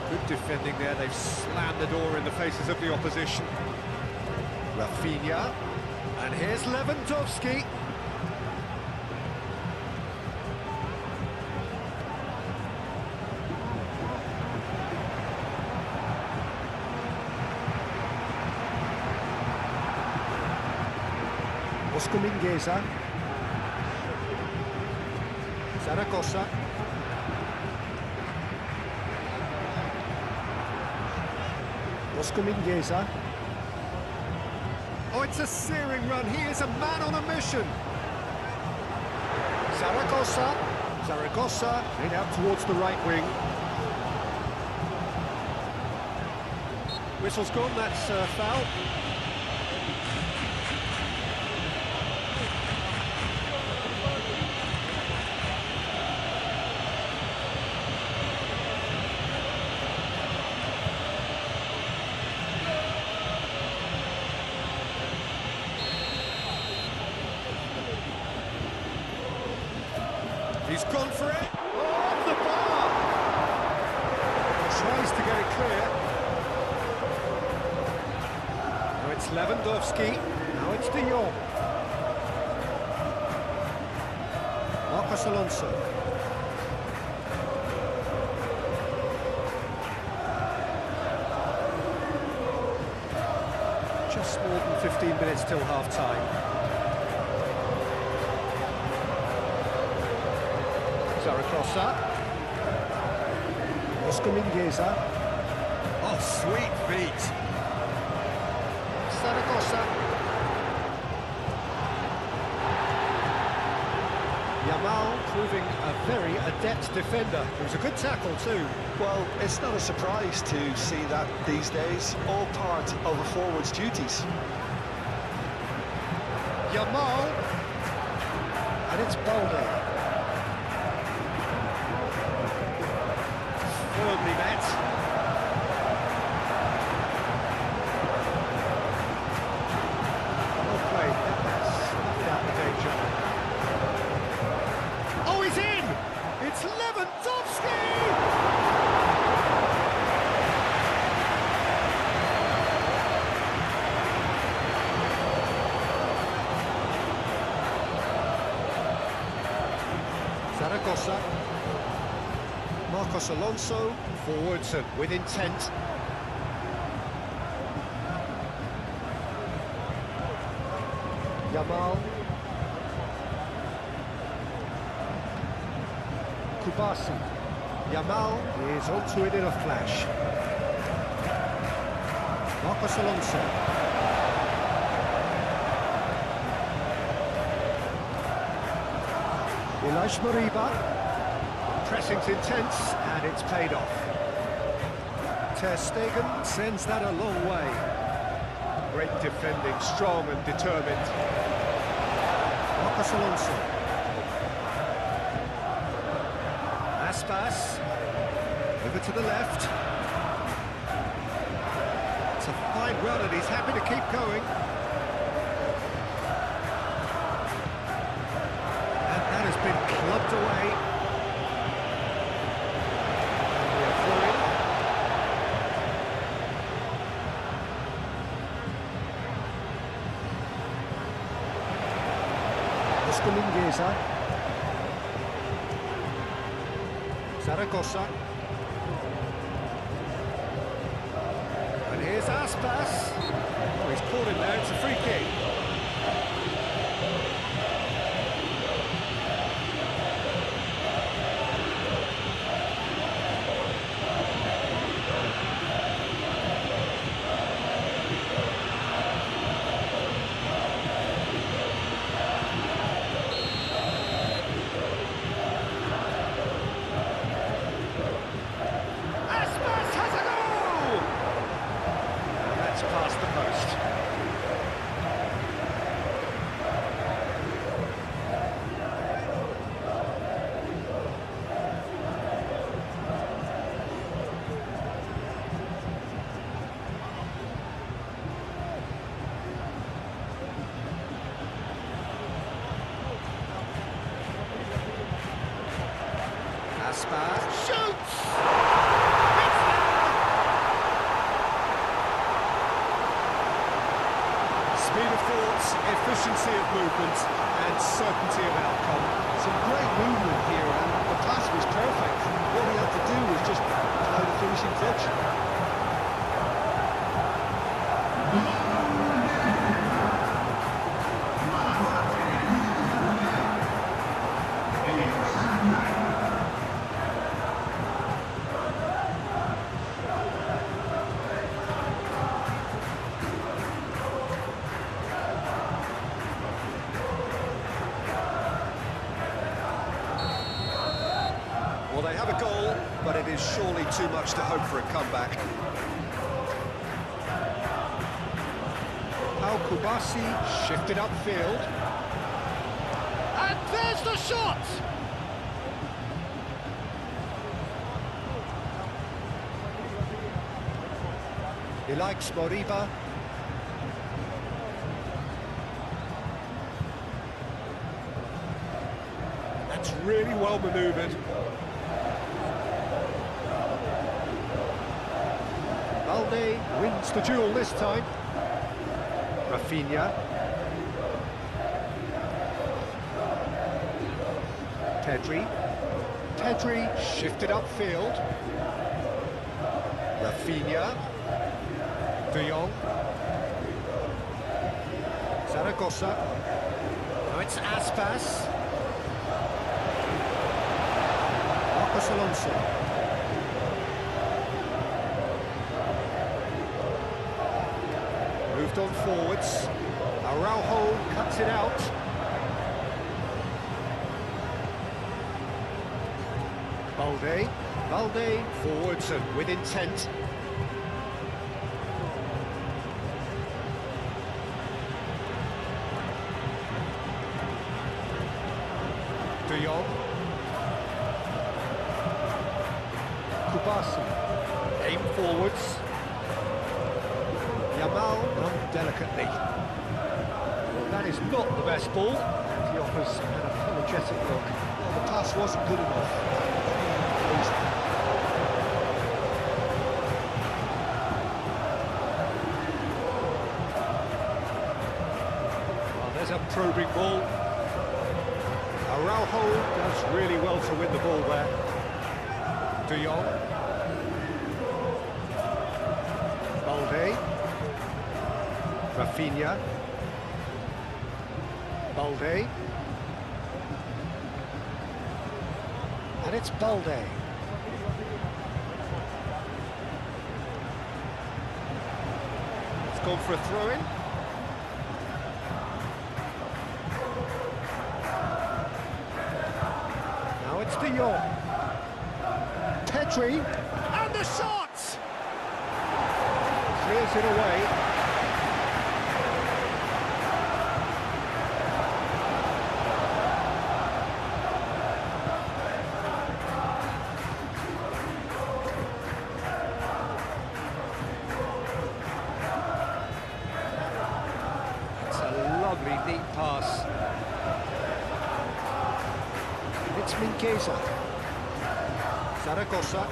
Good defending there, they've slammed the door in the faces of the opposition. Rafinha, and here's Lewandowski. Oscar Mingueza. Zaragoza. Oscar Mingueza. Oh, it's a searing run. He is a man on a mission. Zaragoza, played out towards the right wing. Whistle's gone, that's foul. He's gone for it. Oh, off the bar! Tries to get it clear. Now it's Lewandowski. Now it's De Jong. Marcos Alonso. Just more than 15 minutes till half-time. Zaragoza. Oscar Mingueza. Oh, sweet feet. Zaragoza. Yamal proving a very adept defender. It was a good tackle too. Well, it's not a surprise to see that these days, all part of a forward's duties. Yamal. And it's Balde. Firmly met. Well played, that's snuffed out the danger. Oh, he's in! It's Lewandowski! Zaragoza. Marcos Alonso, forwards and with intent. Yamal. Kubasi. Yamal is onto it in a flash. Marcos Alonso. Ilaix Moriba. Pressing's intense, and it's paid off. Ter Stegen sends that a long way. Great defending, strong and determined. Marcos Alonso. Aspas. Over to the left. It's a fine run, and he's happy to keep going. And that has been clubbed away. Lingueza. Zaragoza. And here's Aspas. Oh, he's caught him there, it's a free kick. Past the post. Aspas shoots! Speed of thoughts, efficiency of movement, and certainty of outcome. Some great movement here, and the pass was perfect. What he had to do was just apply the finishing touch. Well, they have a goal, but it is surely too much to hope for a comeback. Pau Kubasi shifted upfield. And there's the shot! Ilaix Moriba. That's really well manoeuvred. Balde wins the duel this time. Rafinha. Pedri shifted upfield. Rafinha. De Jong. Zaragoza. Now it's Aspas. Marcos Alonso. Moved on forwards. Araujo cuts it out. Balde forwards and with intent. De Jong. Kubasi. Aim forwards. Yamal done delicately. Well, that is not the best ball. He offers an apologetic look. Well, the pass wasn't good enough. Well, there's a probing ball. Araujo does really well to win the ball there. De Jong. Balde. Rafinha. Balde. And it's Balde. It's gone for a throw-in. Now it's De Jong. Pedri. And the shot! Clears it away. Lovely neat pass. It's Mingueza. Zaragoza.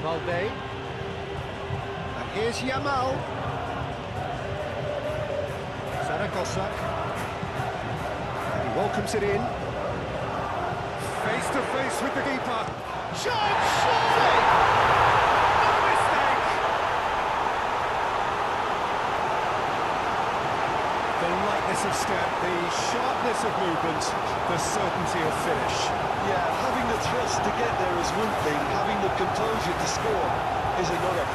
Balde. And here's Yamal. Zaragoza. And he welcomes it in. Face to face with the keeper. Shot! Surely! No mistake! The lightness of step, the sharpness of movement, the certainty of finish. Yeah, having the thrust to get there is one thing, having the composure to score is another.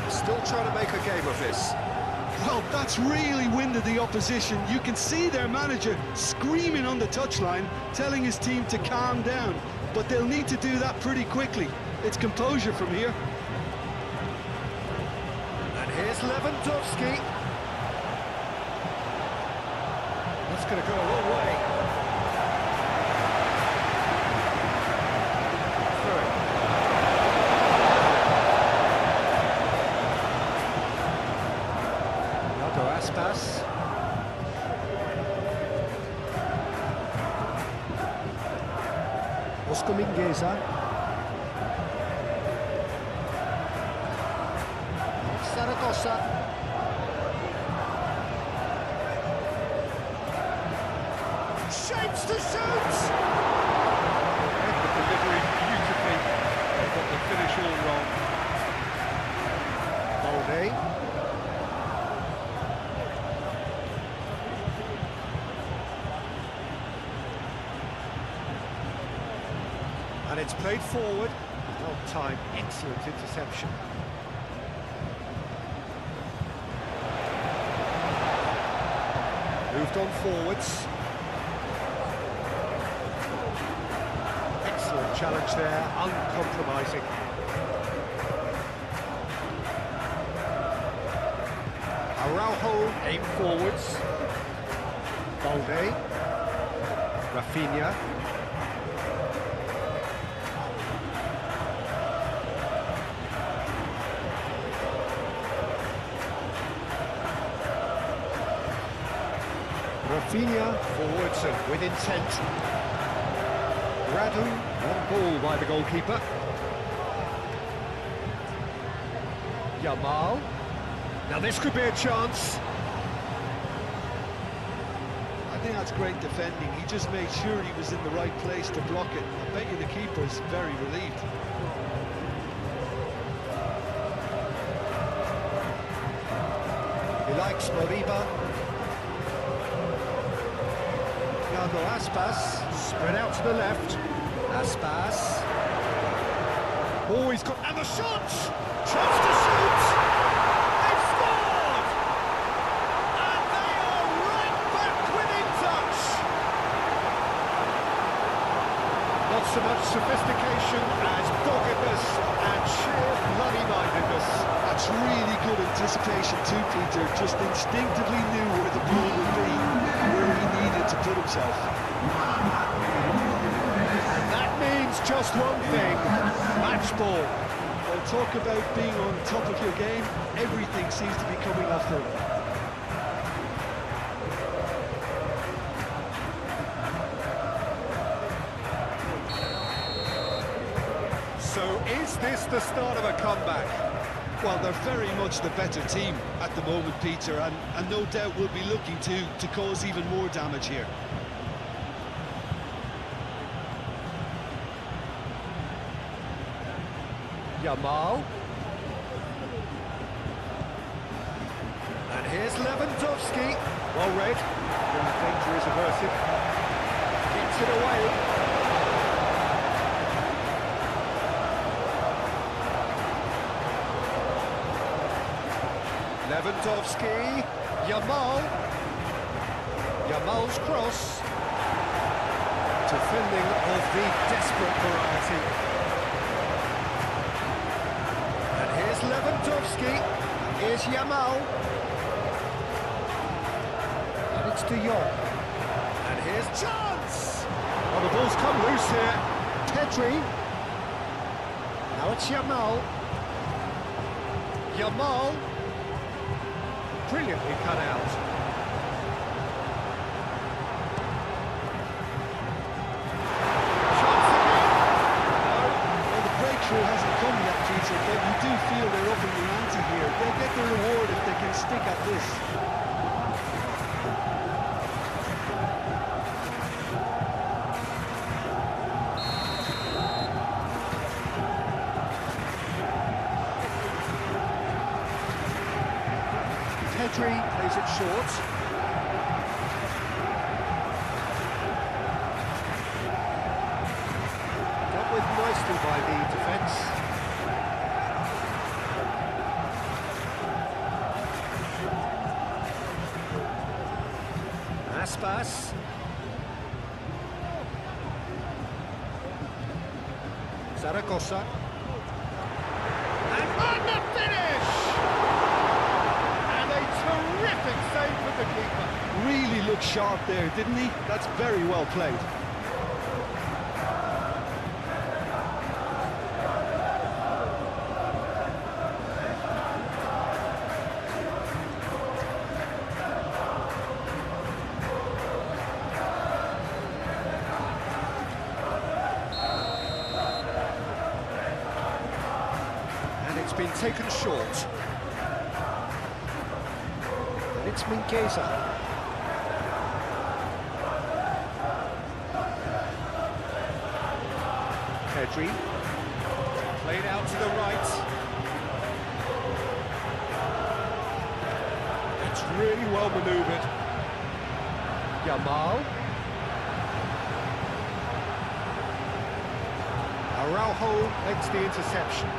Still trying to make a game of this. Well, that's really winded the opposition. You can see their manager screaming on the touchline, telling his team to calm down. But they'll need to do that pretty quickly. It's composure from here. And here's Lewandowski. That's going to go a long way. Pass. Oscar Mingueza. Zaragoza. Shapes to shoot! Read the delivery beautifully, but the finish all wrong. Balde. And it's played forward. Well timed, excellent interception. Moved on forwards. Excellent challenge there, uncompromising. Araujo aim forwards. Balde. Rafinha. Rafinha forwards and with intent. Radu on ball by the goalkeeper. Yamal. Now this could be a chance. I think that's great defending. He just made sure he was in the right place to block it. I bet you the keeper's very relieved. He likes Moriba. Thiago Aspas, spread out to the left. Aspas. Oh, he's got... And the shot! Chance to shoot! They've scored! And they are right back within touch! Not so much sophistication as doggedness and sheer bloody-mindedness. That's really good anticipation too, Peter. Just instinctively knew where the ball would be, where he needed to put himself. That means just one thing, match ball. Well, talk about being on top of your game. Everything seems to be coming off them. So is this the start of a comeback? Well, they're very much the better team at the moment, Peter, and no doubt will be looking to cause even more damage here. Yamal. And here's Lewandowski. Well read. The danger is averted. Gets it away. Lewandowski, Yamal, Yamal's cross, defending of the desperate variety. And here's Lewandowski, here's Yamal, and it's De Jong. And here's chance! Well, the ball's come loose here, Pedri, now it's Yamal, Yamal, brilliantly cut out. Shots again. Well, the breakthrough hasn't come yet, Peter, but you do feel they're up in the ante here. They'll get the reward if they can stick at this. Pedri plays it short. Dealt with nicely by the defence. Aspas. Zaragoza. And on the finish! Terrific save from the keeper. Really looked sharp there, didn't he? That's very well played. And it's been taken short. It's Minkesa. Pedri. Played out to the right. It's really well manoeuvred. Yamal. Araujo makes the interception.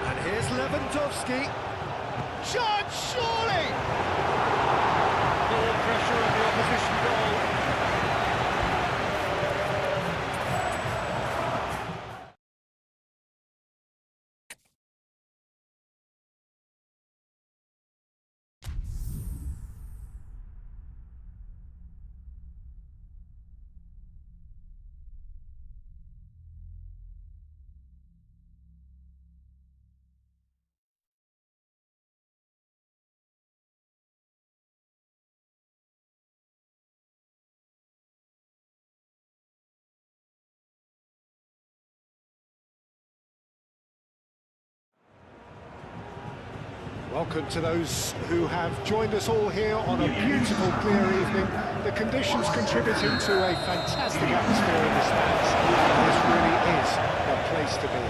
And here's Lewandowski. Chance, surely! More pressure on the opposition goal. Welcome to those who have joined us all here on a beautiful, clear evening. The conditions contributing to a fantastic atmosphere in the stands. This really is a place to be.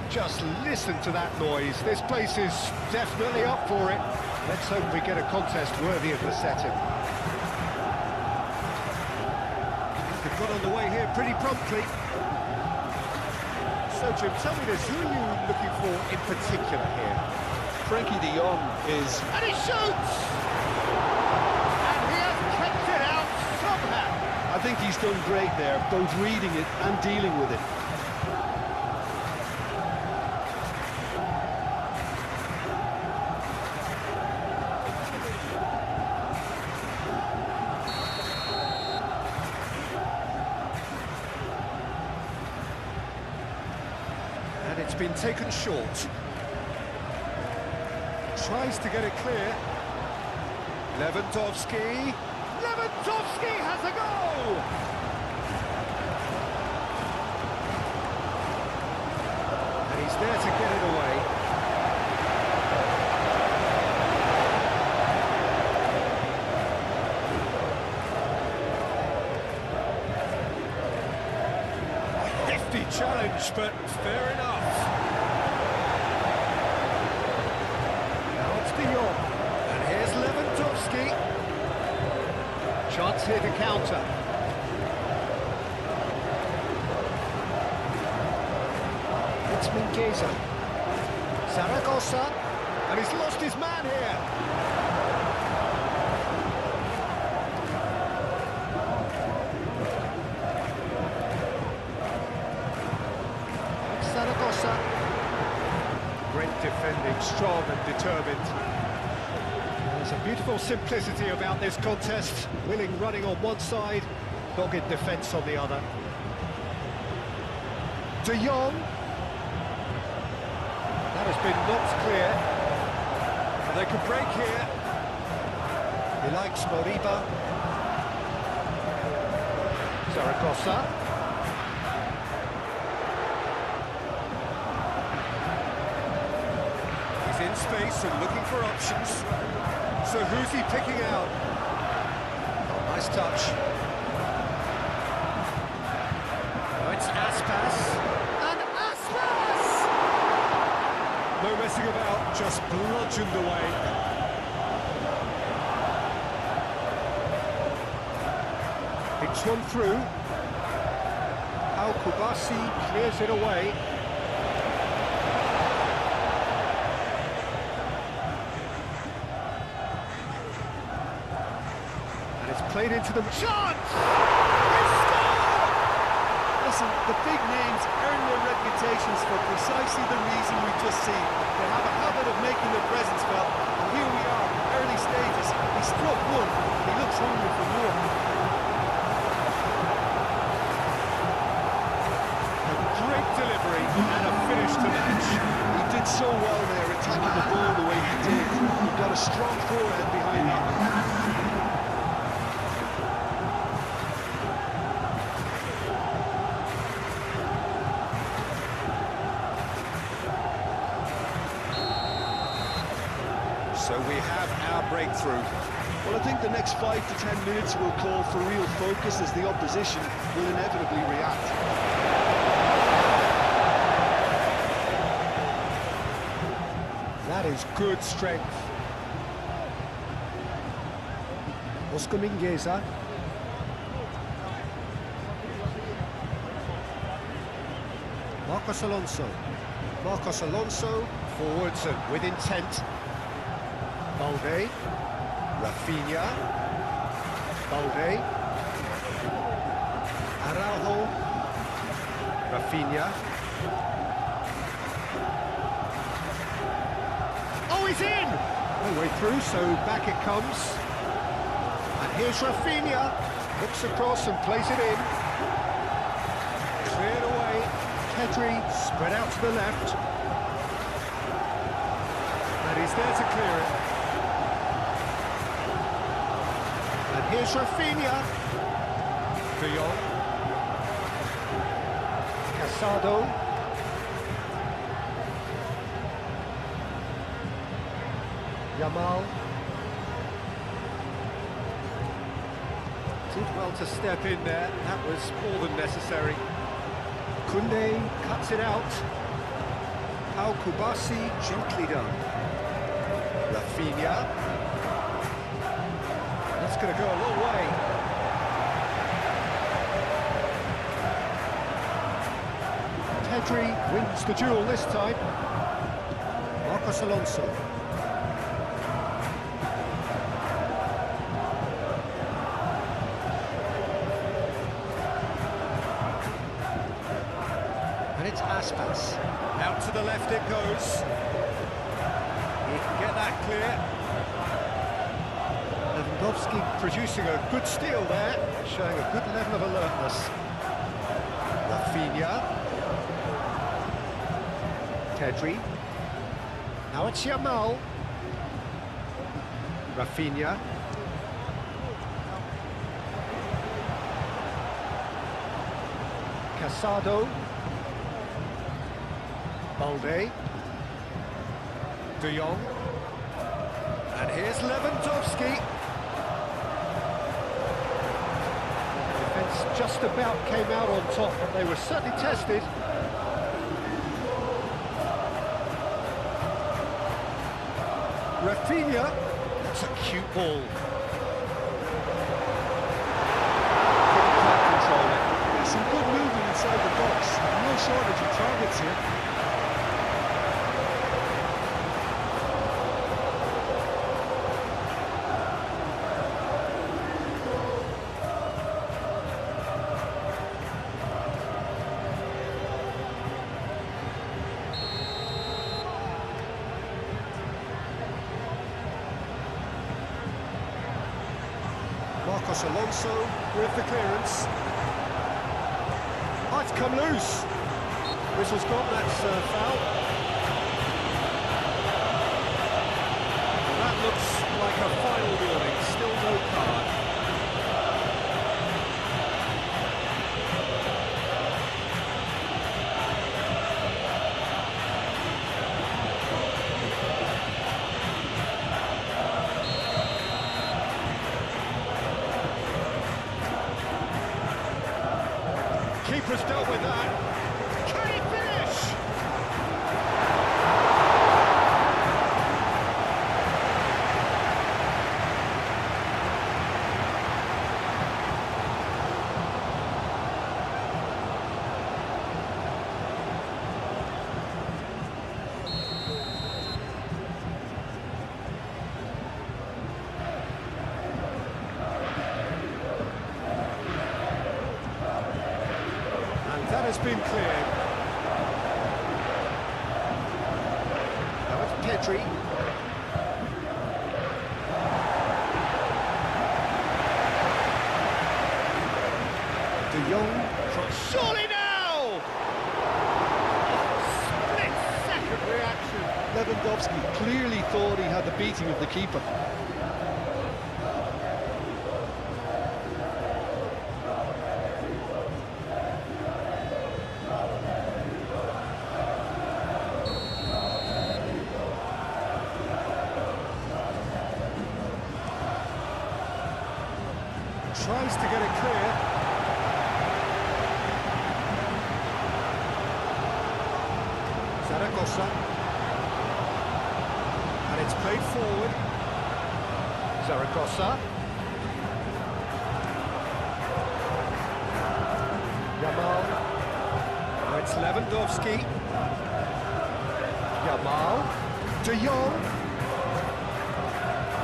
Just listen to that noise. This place is definitely up for it. Let's hope we get a contest worthy of the setting. They've got underway here pretty promptly. So, Jim, tell me this, who are you looking for in particular here? Frankie de Jong is... And he shoots! And he has kept it out somehow. I think he's done great there, both reading it and dealing with it. And it's been taken short. Tries to get it clear. Lewandowski. Lewandowski has a goal! And he's there to get it away. A hefty challenge, but fair enough. Now it's De Jong. And here's Lewandowski. Chance here to counter. It's Mingueza. Zaragoza. And he's lost his man here. Zaragoza. Great defending, strong and determined. There's a beautiful simplicity about this contest. Willing running on one side, dogged defence on the other. De Jong. That has been knocked clear. And they could break here. He likes Moriba. Zaragoza. He's in space and looking for options. So who's he picking out? Oh, nice touch. Oh, it's Aspas. And Aspas! No messing about, just bludgeoned away. It's one through. Al-Kubasi clears it away. Played into the chance! It's scored! Listen, the big names earn their reputations for precisely the reason we just seen. They have a habit of making their presence felt, and here we are, early stages. He struck one, and he looks hungry for more. A great delivery and a finish to match. He did so well there, attacking the ball the way he did. He got a strong forehead behind that one. So we have our breakthrough. Well, I think the next 5 to 10 minutes will call for real focus as the opposition will inevitably react. That is good strength. Oscar Mingueza. Marcos Alonso. Marcos Alonso forwards and with intent. Balde, Rafinha, Balde, Araujo, Rafinha. Oh, he's in! No way through, so back it comes. And here's Rafinha, looks across and plays it in. Cleared away, Pedri spread out to the left. And he's there to clear it. Here's Rafinha. De Jong. Casado. Yamal. Did well to step in there. That was more than necessary. Koundé cuts it out. Al-Kubasi gently done. Rafinha. That's going to go a long way. Pedri wins the duel this time. Marcos Alonso. And it's Aspas. Out to the left it goes. He can get that clear. Lewandowski producing a good steal there, showing a good level of alertness. Rafinha. Pedri. Now it's Yamal. Rafinha. Casado. Balde. De Jong. And here's Lewandowski. The defence just about came out on top, but they were certainly tested. Rafinha. That's a cute ball. Couldn't quite control it. Yeah, some good movement inside the box. No shortage of targets here. Marcos Alonso with the clearance. Oh, it's come loose. Whistle's gone, that's foul. That looks like a final warning, still no card. Keeper's dealt with that. Can he finish? That has been cleared. Now it's Pedri. De Jong. Surely now! Split-second reaction. Lewandowski clearly thought he had the beating of the keeper. Tries to get it clear. Zaragoza. And it's played forward. Zaragoza. Yamal. Now it's Lewandowski. Yamal. De Jong.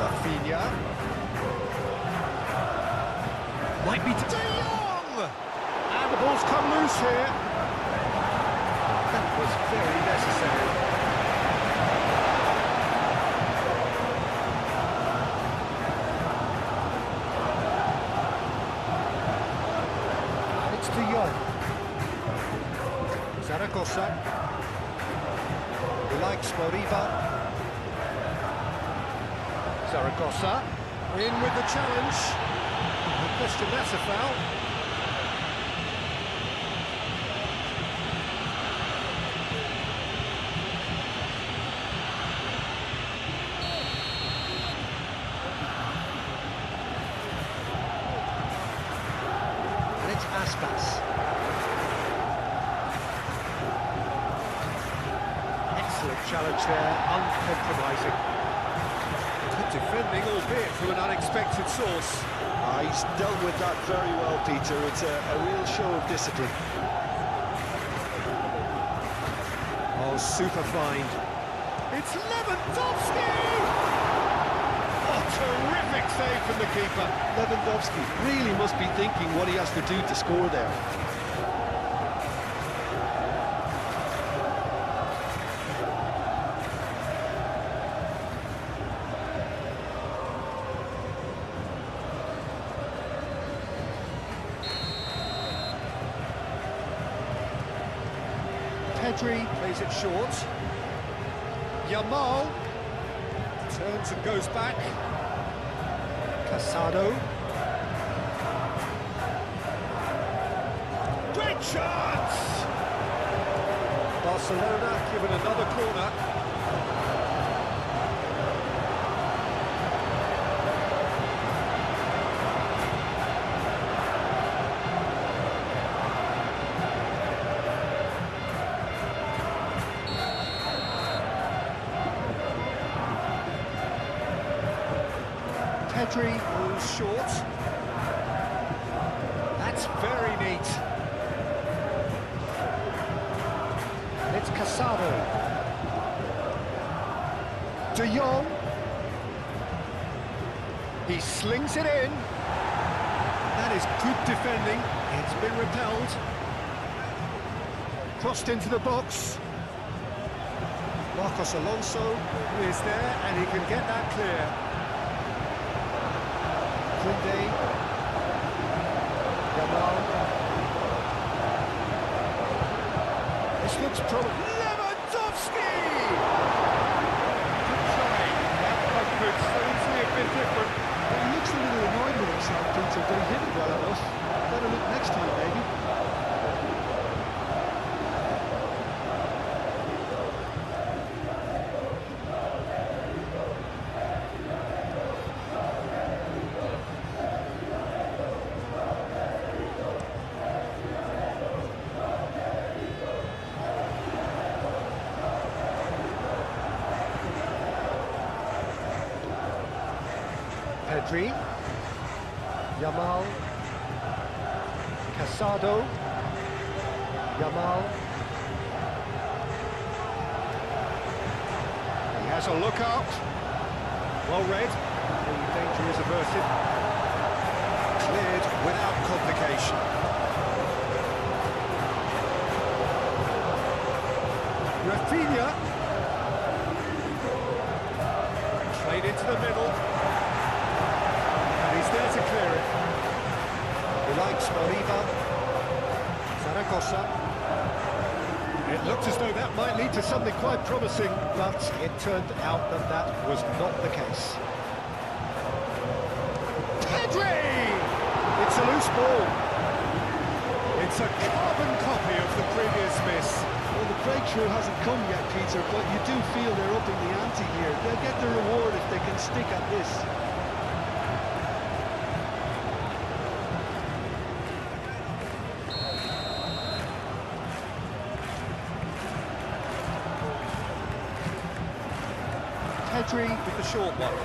Rafinha. Might be De Jong! And the ball's come loose here. That was very necessary. It's De Jong. Zaragoza. He likes Moriba. Zaragoza. In with the challenge. No question, that's a foul. And it's Aspas. Excellent challenge there, uncompromising. Good defending, albeit from an unexpected source. He's dealt with that very well, Peter. It's a real show of discipline. Oh, super find. It's Lewandowski! Oh, terrific save from the keeper. Lewandowski really must be thinking what he has to do to score there. Pedri plays it short. Yamal turns and goes back. Casado. Great chance! Barcelona given another corner. Pedri moves short. That's very neat. And it's Casado. De Jong. He slings it in. That is good defending. It's been repelled. Crossed into the box. Marcos Alonso is there and he can get that clear. Kunde, Yamal. This looks Lewandowski! Good try. That could seriously have been different. Well, he looks a little annoyed with himself, Peter, but he hit it well enough. Better look next time, maybe. Pedri, Yamal, Casado, Yamal. He has a look out. Well read. The danger is averted. Cleared without complication. Rafinha. Played into the middle. He's there to clear it. He likes Moriba. Zaragoza. It looked as though that might lead to something quite promising, but it turned out that that was not the case. Pedri! It's a loose ball. It's a carbon copy of the previous miss. Well, the breakthrough hasn't come yet, Peter, but you do feel they're upping the ante here. They'll get the reward if they can stick at this. Pedri with the short one.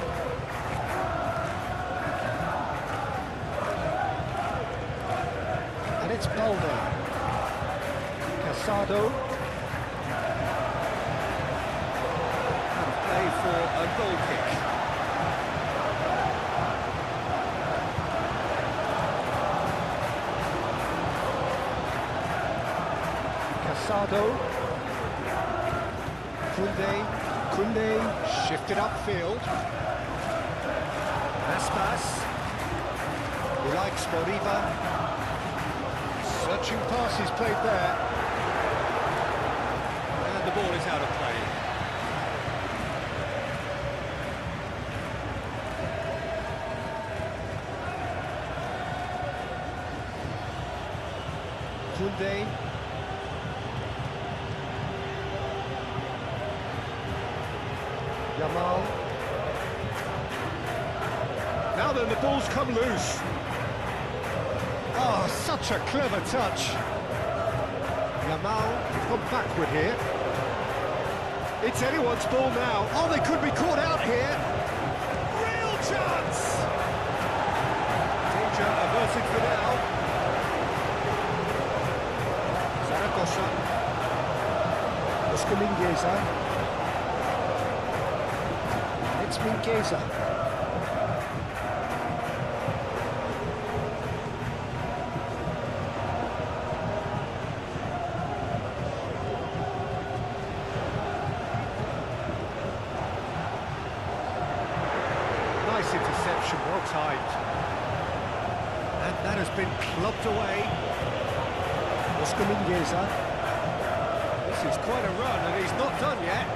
And it's Balde. Casado. And play for a goal kick. Casado. Kunde shifted upfield. Aspas. He likes Moriba. Searching passes played there. And the ball is out of play. Kunde. Yamal. Now then, the ball's come loose. Oh, such a clever touch. Yamal gone backward here. It's anyone's ball now. Oh, they could be caught out here. Real chance. Danger averted for now. Zaragoza. Oscar Mingueza. It's Mingueza. Nice interception, well timed. And that has been clubbed away. Oscar Mingueza. This is quite a run, and he's not done yet.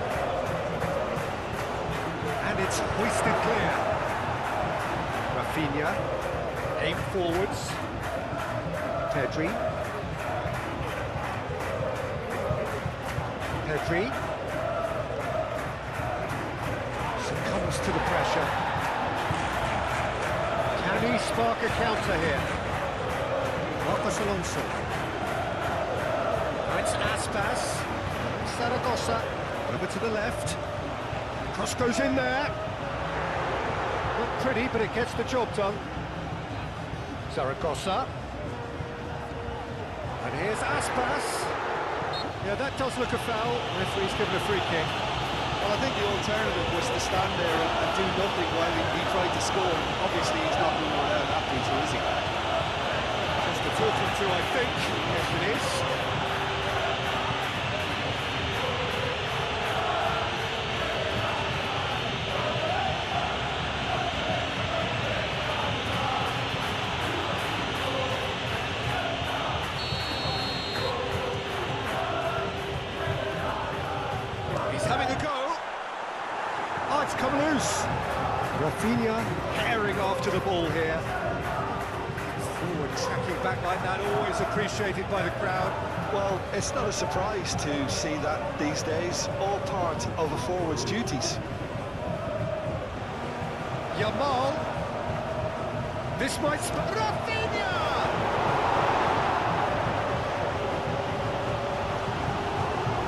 And it's hoisted clear. Rafinha, aim forwards. Pedri. Succumbs to the pressure. Can he spark a counter here? Marcos Alonso. Now it's Aspas. Zaragoza. Over to the left. Cross goes in there. Not pretty, but it gets the job done. Zaragoza. And here's Aspas. Yeah, that does look a foul. Referee's given a free kick. Well, I think the alternative was to stand there and do nothing while he tried to score. Obviously, he's not going to allow that to, is he? Just a talking to, I think. Yes, it is. Having a go. Oh, it's come loose. Rafinha herring after the ball here. Forward tracking back like that, always appreciated by the crowd. Well, it's not a surprise to see that these days, all part of a forward's duties. Yamal. This might... Rafinha!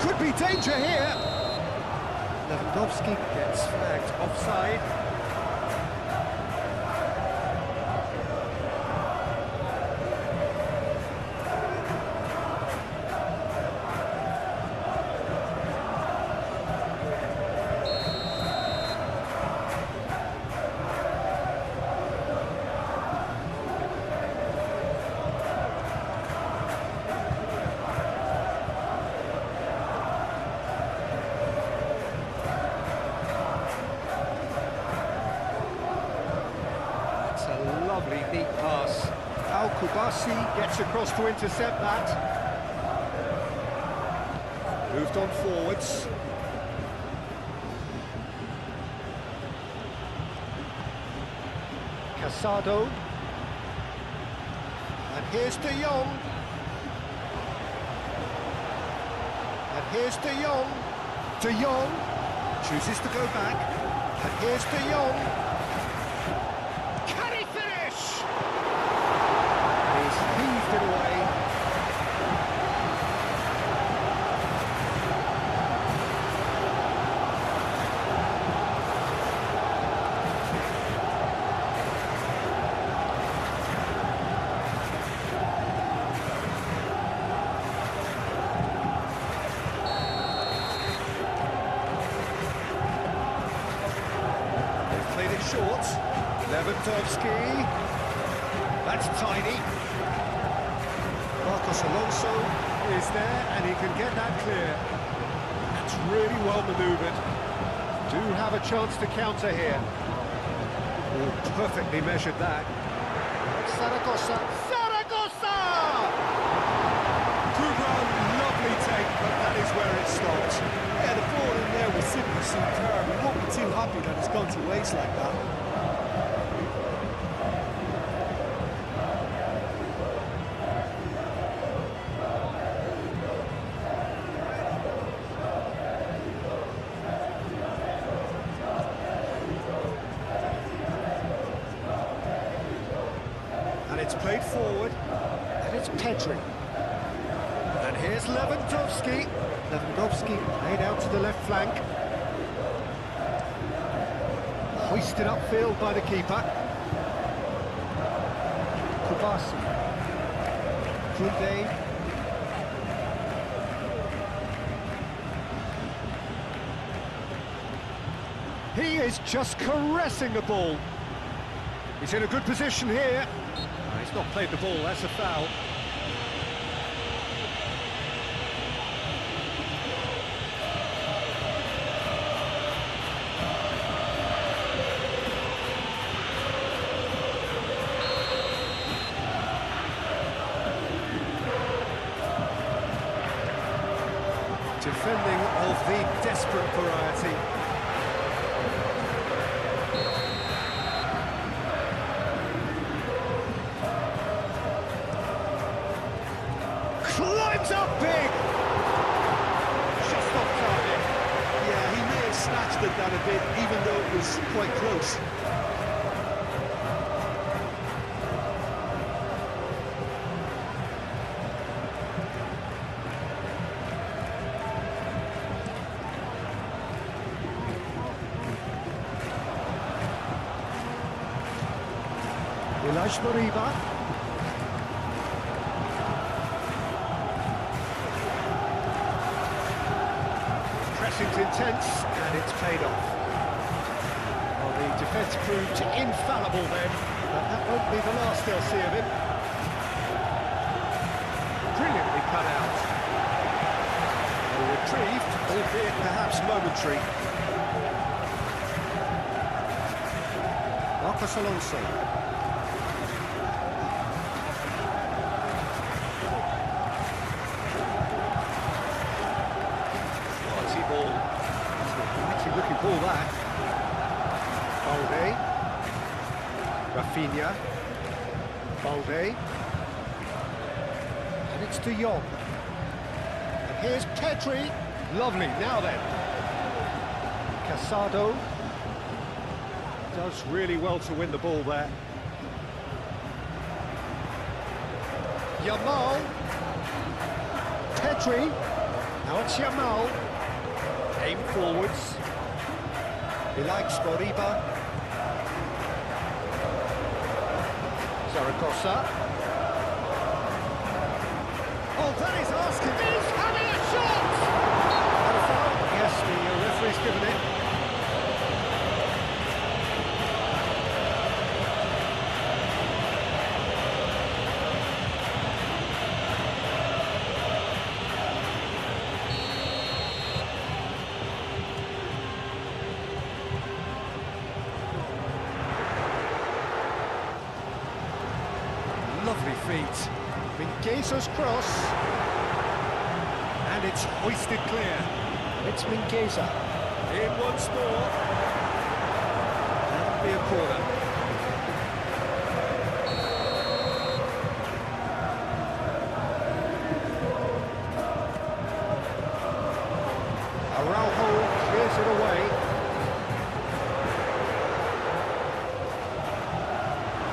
Could be danger here. Lewandowski gets flagged offside. Lovely neat pass. Al-Kubasi gets across to intercept that. Moved on forwards. Casado. And here's De Jong. And here's De Jong. De Jong chooses to go back. And here's De Jong. Heaved it away. They've played it short. Lewandowski. That's tiny. Marcos Alonso is there, and he can get that clear. That's really well manoeuvred. Do have a chance to counter here. Oh, perfectly measured that. Zaragoza. Zaragoza! Good run, lovely take, but that is where it stopped. Yeah, the ball in there was simply superb. We won't be too happy that it's gone to waste like that. It's played forward, and it's Pedri. And here's Lewandowski. Lewandowski played out to the left flank. Hoisted upfield by the keeper. Kubasi. Kunde. He is just caressing the ball. He's in a good position here. He's not played the ball, that's a foul. Defending of the desperate variety. Climbs up big! Just off target. Yeah, he may have snatched at that a bit, even though it was quite close. Moriba. Pressing's intense, and it's paid off. Well, the defence proved infallible then, but that won't be the last they'll see of him. Brilliantly cut out. A reprieve, albeit perhaps momentary. Marcos Alonso. Looking ball that. Balde. Rafinha. Balde. And it's De Jong. And here's Pedri. Lovely, now then. Casado. Does really well to win the ball there. Yamal. Pedri. Now it's Yamal. Aim forwards. He likes Scoreboard. Zaragoza. Oh, that is asking. He's having a shot! And a foul. Yes, the referee's given it. Lovely feet. Mingueza's cross. And it's hoisted clear. It's Mingueza. In once more. That'll be a corner. Araujo clears it away.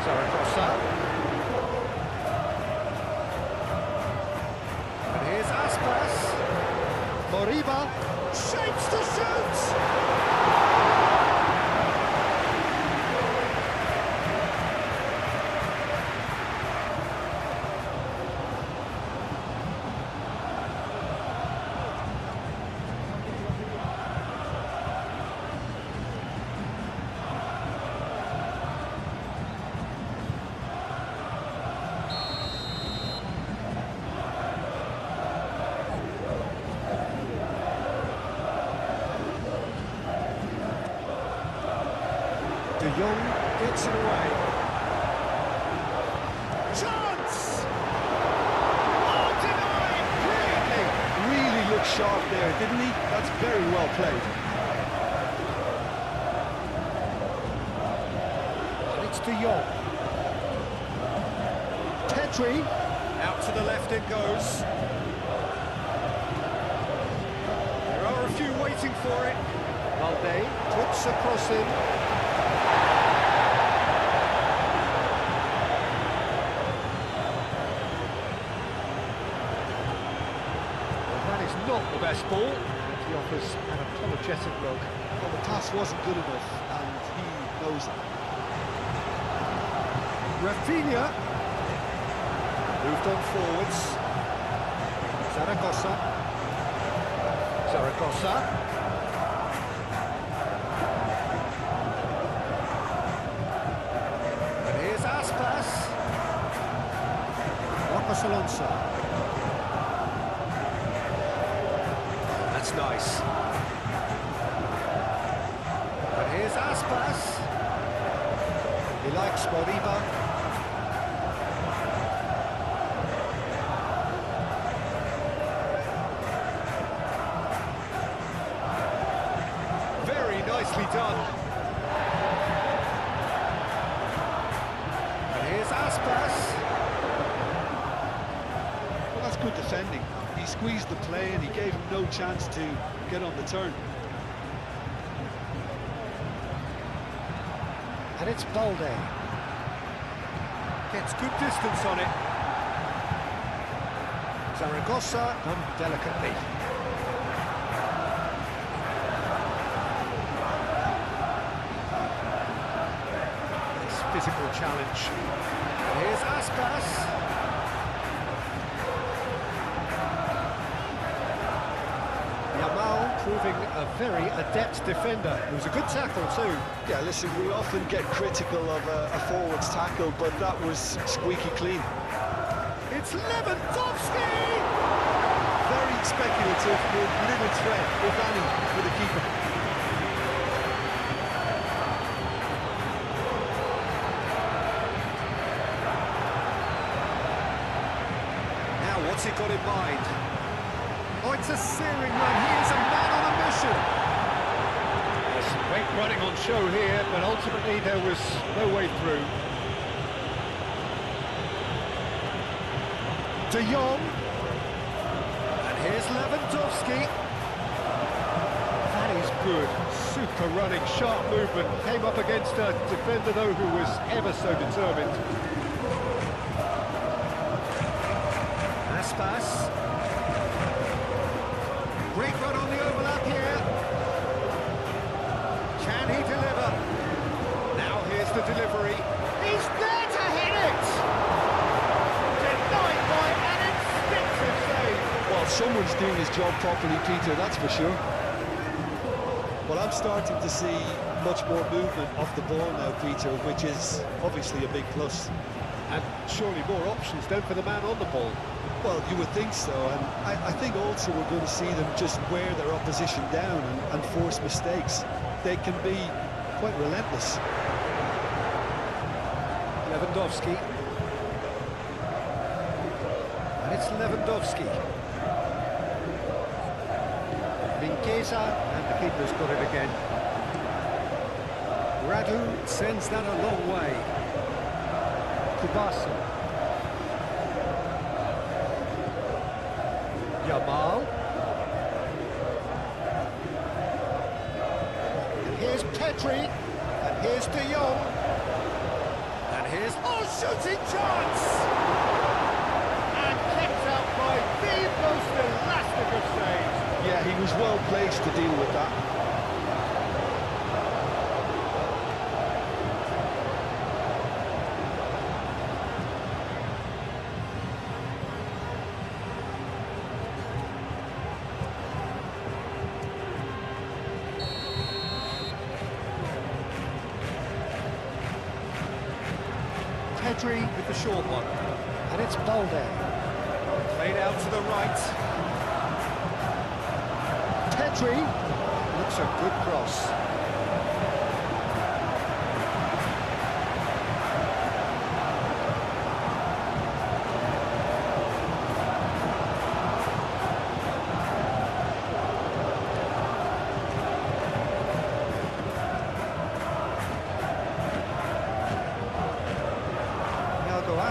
Zaragoza. Moriba shapes to shoot! De Jong gets it away. Chance! Oh, denied! Brilliantly! Really looked sharp there, didn't he? That's very well played. And it's De Jong. Pedri. Out to the left it goes. There are a few waiting for it. Balde puts a cross in. Not the best ball. He offers an apologetic look. Well, the pass wasn't good enough, and he knows that. Rafinha moved on forwards. Zaragoza. And here's Aspas. Marcos Alonso. That's nice. But here's Aspas. He likes Moriba. nicely done. And here's Aspas. Well, that's good defending. He squeezed the play and he gave him no chance to get on the turn. And it's Balde. Gets good distance on it. Zaragoza done delicately. Nice physical challenge. Here's Aspas. Proving a very adept defender. It was a good tackle too. Yeah, listen, we often get critical of a forward's tackle, but that was squeaky clean. It's Lewandowski! Very speculative, with little threat, if any, for the keeper. Now, what's he got in mind? Oh, it's a searing run. He is a man on a mission. There's some great running on show here, but ultimately there was no way through. De Jong. And here's Lewandowski. That is good. Super running, sharp movement. Came up against a defender, though, who was ever so determined. Aspas. Great run on the overlap here. Can he deliver? Now here's the delivery. He's there to hit it! Denied by an instinctive save. Well, someone's doing his job properly, Peter, that's for sure. Well, I'm starting to see much more movement off the ball now, Peter, which is obviously a big plus. And surely more options then for the man on the ball. Well, you would think so, and I think also we're going to see them just wear their opposition down and force mistakes. They can be quite relentless. Lewandowski. And it's Lewandowski. Mingueza, and the keeper's got it again. Radu sends that a long way. Kubasa. Yamal. And here's Pedri. And here's De Jong. And here's... Oh, shooting chance! And kept out by the most elastic of saves. Yeah, he was well placed to deal with that. Pedri with the short one, and it's Balde. Played out to the right. Pedri looks a good cross.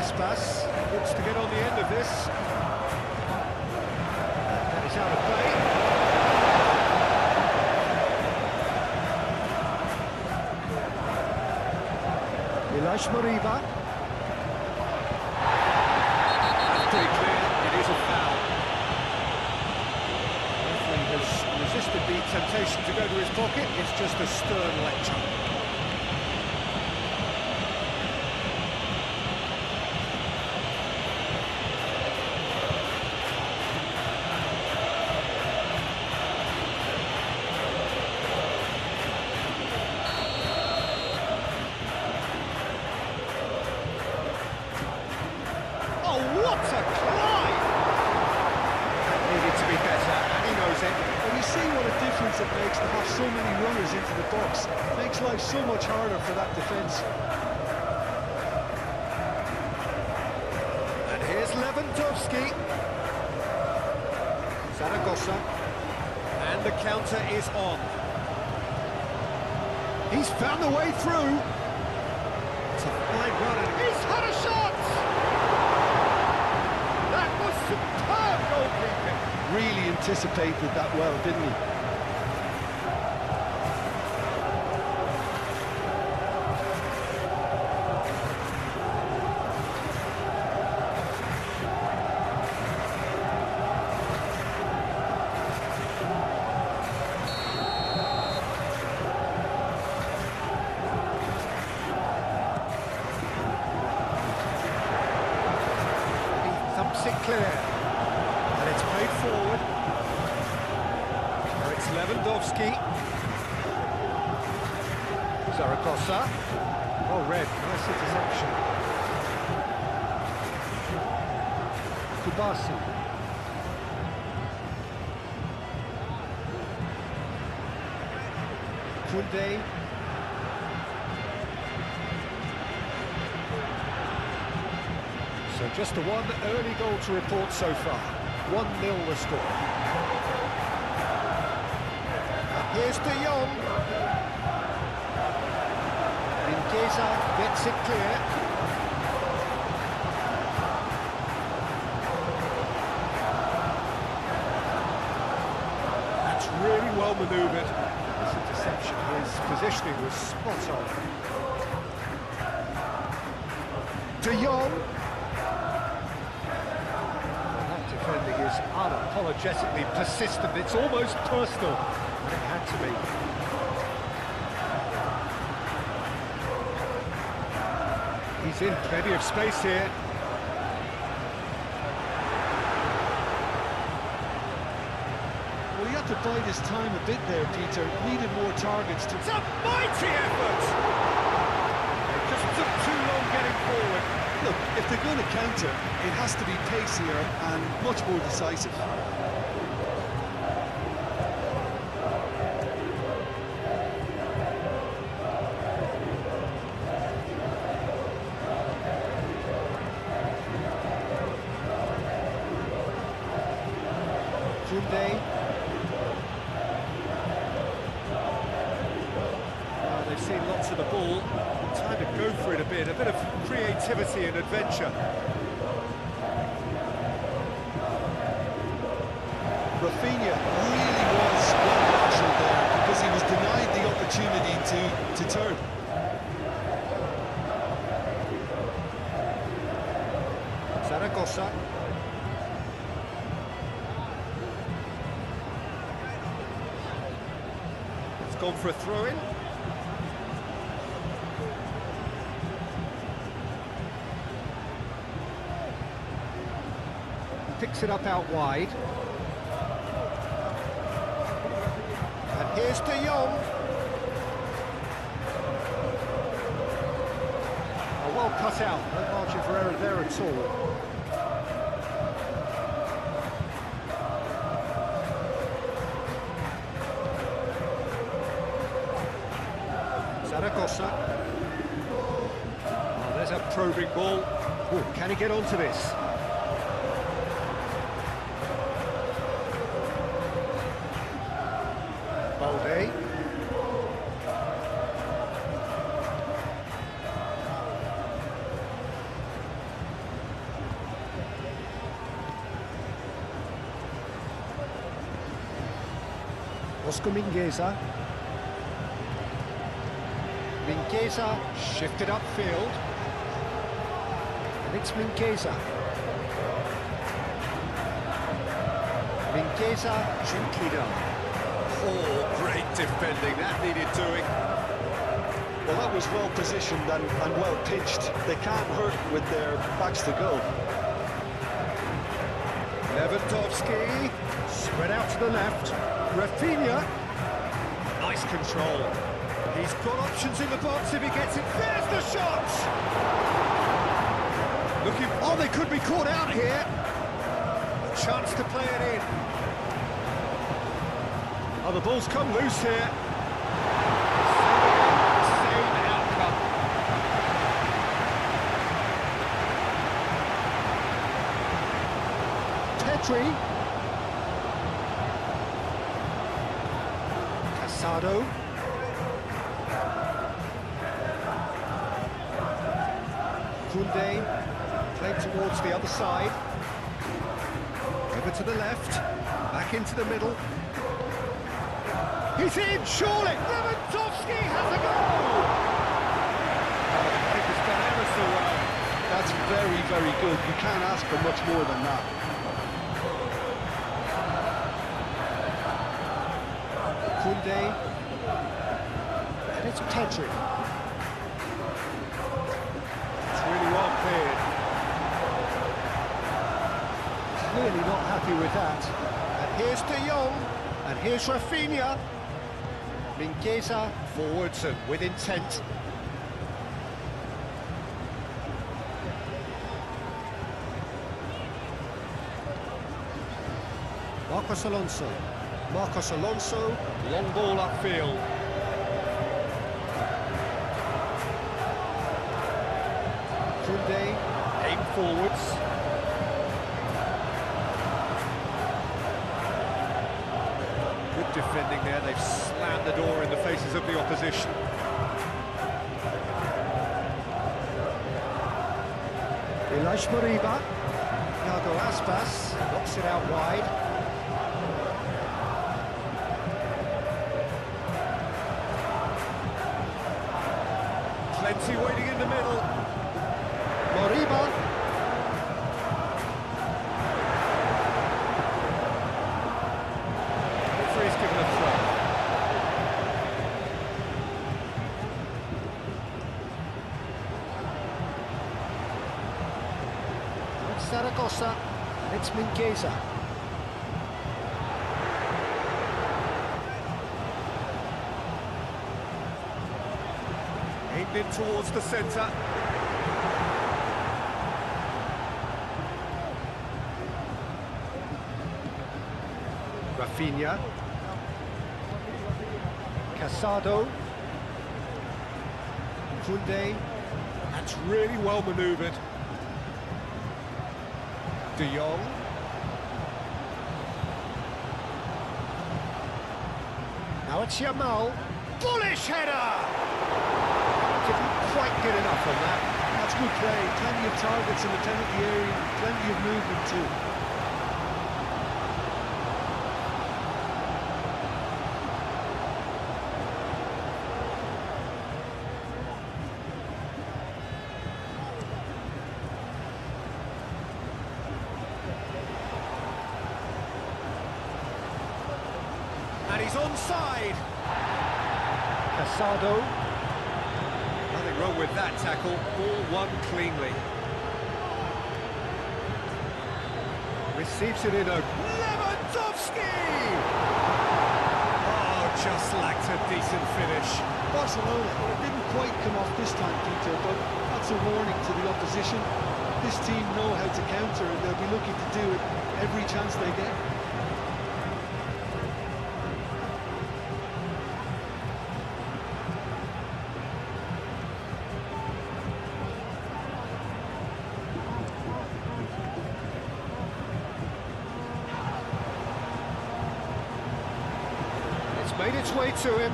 Aspas looks to get on the end of this. That is out of play. Ilash Moriba. That's pretty clear, it is a foul. Referee has resisted the temptation to go to his pocket. It's just a stern lecture. What a climb! That needed to be better, and he knows it. And you see what a difference it makes to have so many runners into the box. It makes life so much harder for that defence. And here's Lewandowski. Zaragoza. And the counter is on. He's found the way through. It's a fine run and he's had a shot! That was superb goalkeeping. Really anticipated that well, didn't he? It clear, and it's played forward. Now it's Lewandowski. Zaragoza. Oh, red, nice interception. Kubasi. Kunde. So just the one early goal to report so far. 1-0 the score. Here's De Jong. Mingueza gets it clear. That's really well manoeuvred. This interception, his positioning was spot on. De Jong. Defending is unapologetically persistent. It's almost personal. And it had to be. He's in plenty of space here. Well, he had to bide his time a bit there, Peter. Needed more targets to... It's a mighty effort! It just took too long getting forward. Look, if they're going to counter, it has to be pacier and much more decisive. Kunde. They've seen lots of the ball. Time to go for it a bit of creativity and adventure. Rafinha really was well marshalled there because he was denied the opportunity to turn. Zaragoza. It's gone for a throw-in. Picks it up out wide. And here's De Jong. Oh, well cut out. No margin for error there at all. Zaragoza. Oh, there's a probing ball. Oh, can he get onto this? Balde. Oscar Mingueza. Mingueza shifted upfield. And it's Mingueza. Mingueza gently done. Oh, great defending, that needed doing. Well, that was well positioned and well pitched. They can't hurt with their backs to goal. Lewandowski, spread out to the left. Rafinha, nice control. He's got options in the box if he gets it. There's the shot! Looking, oh, they could be caught out here. Chance to play it in. Oh, the ball's come loose here. Same outcome. Petri. Casado. Koundé, played towards the other side. Over to the left, back into the middle. He's in, surely! Lewandowski has a goal! I think it's done ever so well. That's very, very good. You can't ask for much more than that. Koundé, and it's Pedri. It's really well cleared. Clearly not happy with that. And here's De Jong, and here's Rafinha. Mingueza forwards and with intent. Marcos Alonso. Marcos Alonso, long ball upfield. Koundé, aim forwards. Good defending there, they've slammed the door in the faces of the opposition. Ilaix Moriba, Thiago Aspas, knocks it out wide. Plenty waiting in the middle. Moriba. Referee's given a throw. It's Zaragoza. It's Mingueza. Aimed in towards the centre. Rafinha. Casado. Koundé. That's really well manoeuvred. De Jong. Now it's Yamal. Bullish header! Didn't quite get enough on that. That's good play. Plenty of targets in the penalty area, plenty of movement too. And he's onside. Casado. Nothing wrong with that tackle. Ball won cleanly. Receives it in a Lewandowski! Oh, just lacked a decent finish. Barcelona, it didn't quite come off this time, Peter, but that's a warning to the opposition. This team know how to counter and they'll be looking to do it every chance they get. Made its way to him.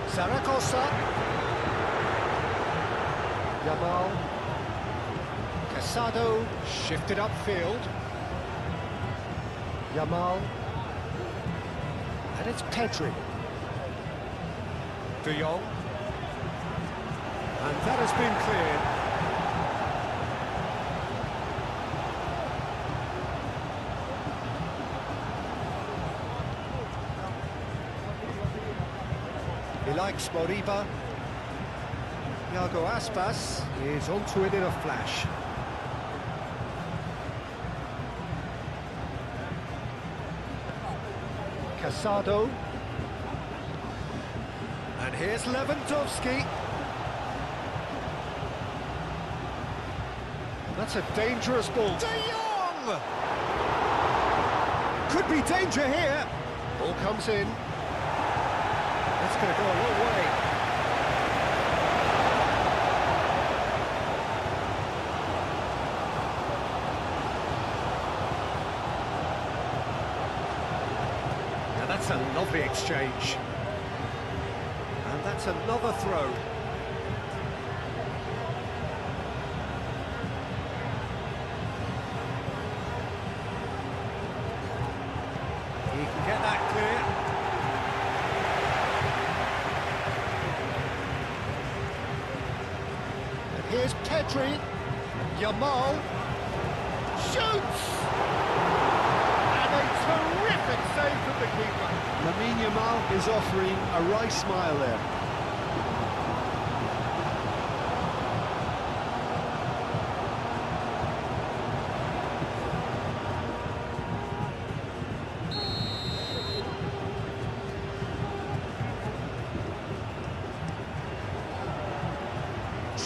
Zaragoza. Yamal. Casado shifted upfield. Yamal. And it's Pedri. De Jong. And that has been cleared. He likes Moriba. Thiago Aspas is onto it in a flash. Casado. And here's Lewandowski. That's a dangerous ball. De Jong! Could be danger here. Ball comes in. That's going to go a long way. And that's a lovely exchange. And that's another throw. He can get that clear. And here's Pedri. Yamal shoots! And a terrific save from the keeper. Lamine Yamal is offering a wry smile there.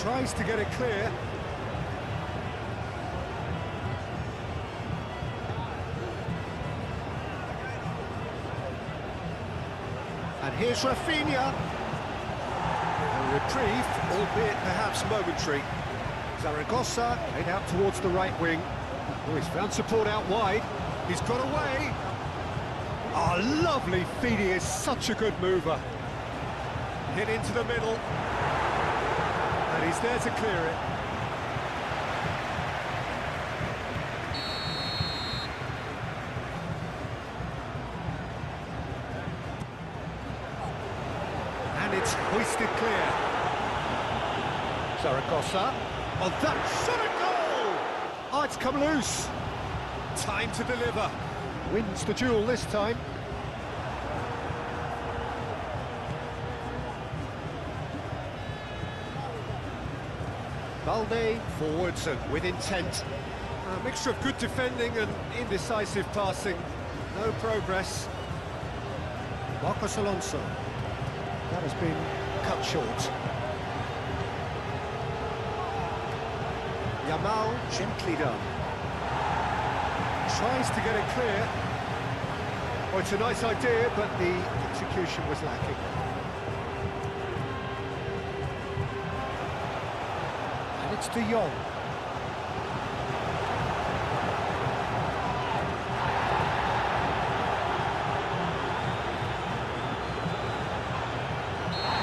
Tries to get it clear. And here's Rafinha. A reprieve, albeit perhaps momentary. Zaragoza played out towards the right wing. Oh, he's found support out wide. He's got away. Oh, lovely feed. He is such a good mover. Hit into the middle. And he's there to clear it. And it's hoisted clear. Zaragoza. Oh, that shot a goal! Oh, it's come loose. Time to deliver. Wins the duel this time. Balde forwards and with intent. A mixture of good defending and indecisive passing. No progress. Marcos Alonso. That has been cut short. Yamal gently done. Tries to get it clear. Oh, it's a nice idea, but the execution was lacking. It's De Jong.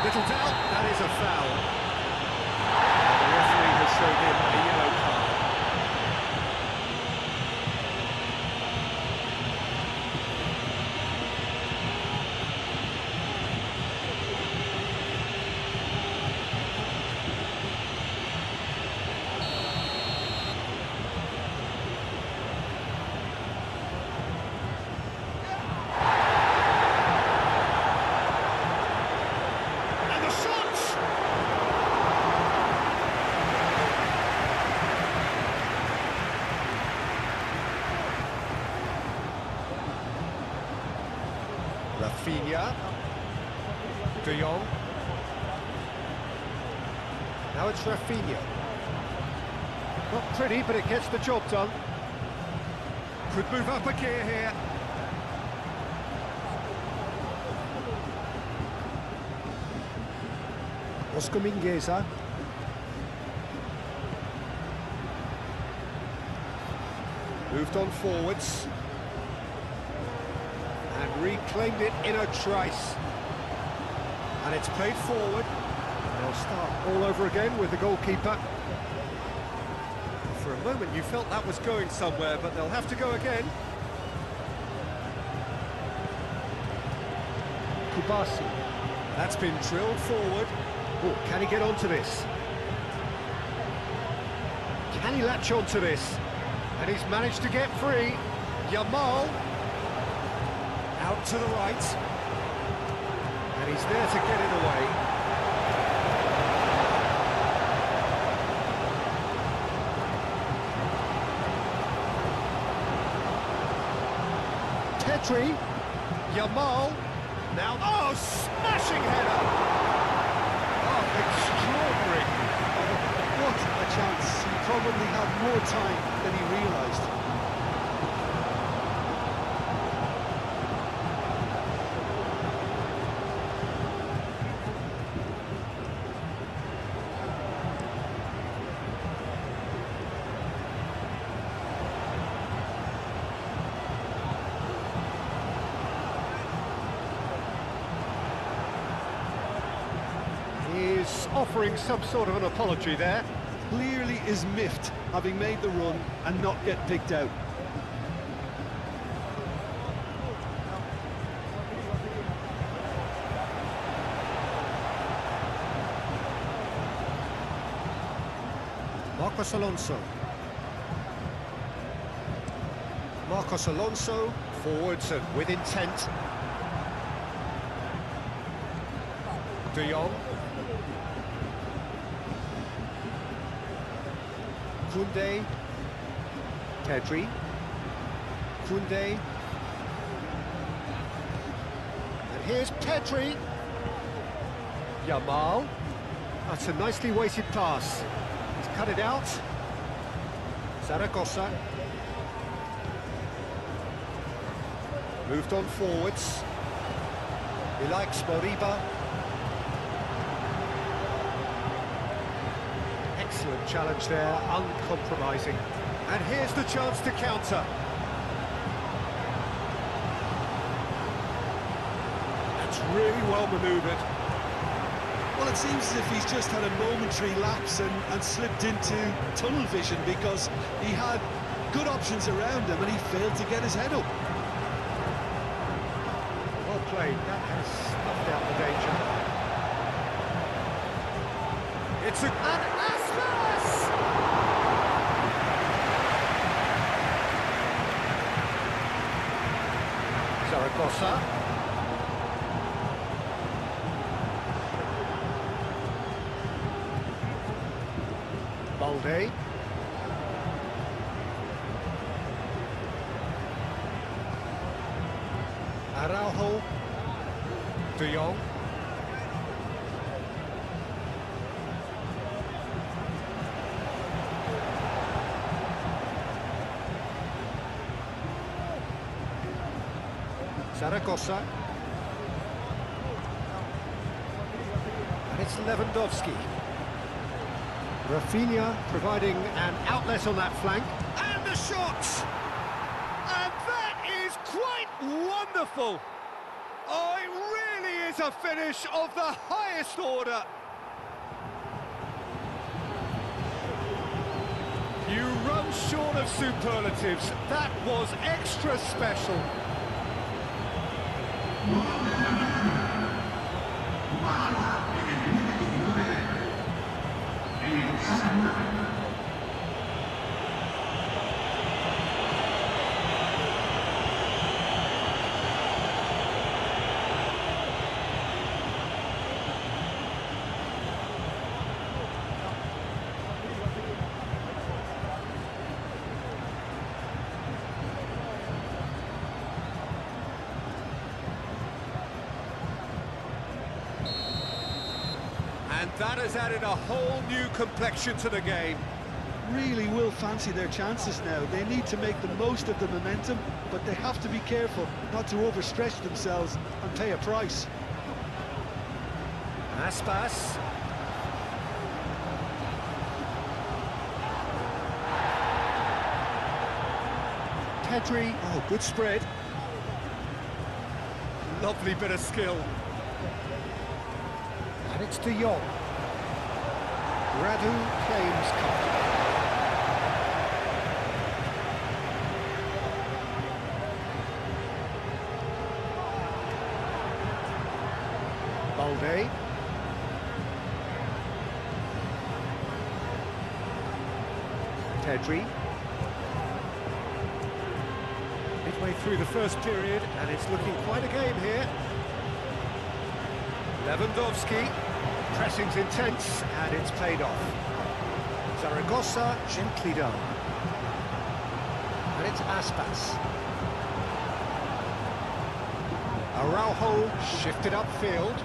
Little doubt, that is a foul. The referee has shown him a yellow card. Rafinha. De Jong. Now it's Rafinha. Not pretty, but it gets the job done. Could move up a gear here. Oscar Mingueza. Moved on forwards. And reclaimed it in a trice. And it's played forward. They'll start all over again with the goalkeeper. For a moment you felt that was going somewhere, but they'll have to go again. Kubasi. That's been drilled forward. Oh, can he get onto this? Can he latch onto this? And he's managed to get free. Yamal. Out to the right. And he's there to get it away. Pedri. Yamal. Now, oh, smashing header! Oh, extraordinary! What a chance. He probably had more time than he realised. Offering some sort of an apology there. Clearly is miffed, having made the run and not get picked out. Marcos Alonso. Marcos Alonso, forwards and with intent. De Jong. Koundé. Pedri. Koundé. And here's Pedri. Yamal. That's a nicely weighted pass. He's cut it out. Zaragoza. Moved on forwards. He likes Moriba. Excellent challenge there, uncompromising. And here's the chance to counter. That's really well manoeuvred. Well, it seems as if he's just had a momentary lapse and slipped into tunnel vision, because he had good options around him and he failed to get his head up. Well played, that has snuffed out the danger. It's an Aspas! Zaragoza. Balde. Araujo. De Jong. Zaragoza. And it's Lewandowski. Rafinha providing an outlet on that flank. And the shot! And that is quite wonderful! Oh, it really is a finish of the highest order. You run short of superlatives. That was extra special. And that has added a whole new complexion to the game. Really will fancy their chances now. They need to make the most of the momentum, but they have to be careful not to overstretch themselves and pay a price. Aspas. Pedri. Oh, good spread. Lovely bit of skill. And it's De Jong. Radu claims comfort. Balde. Pedri. Midway through the first period, and it's looking quite a game here. Lewandowski. Pressing's intense, and it's paid off. Zaragoza gently done. And it's Aspas. Araujo shifted upfield.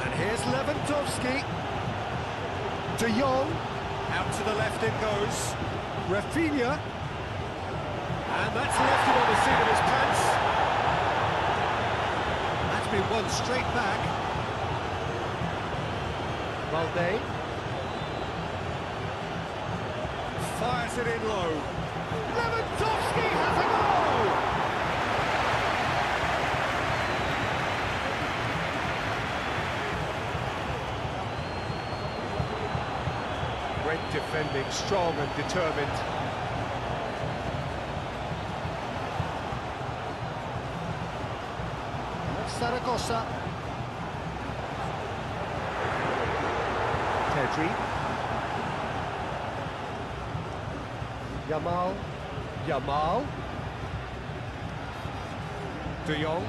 And here's Lewandowski. De Jong. Out to the left it goes. Rafinha. And that's left him on the seat of his pants. That's been won straight back. Balde. Fires it in low. Lewandowski has a goal! Great defending, strong and determined. Zaragoza. Pedri. Yamal. De Jong.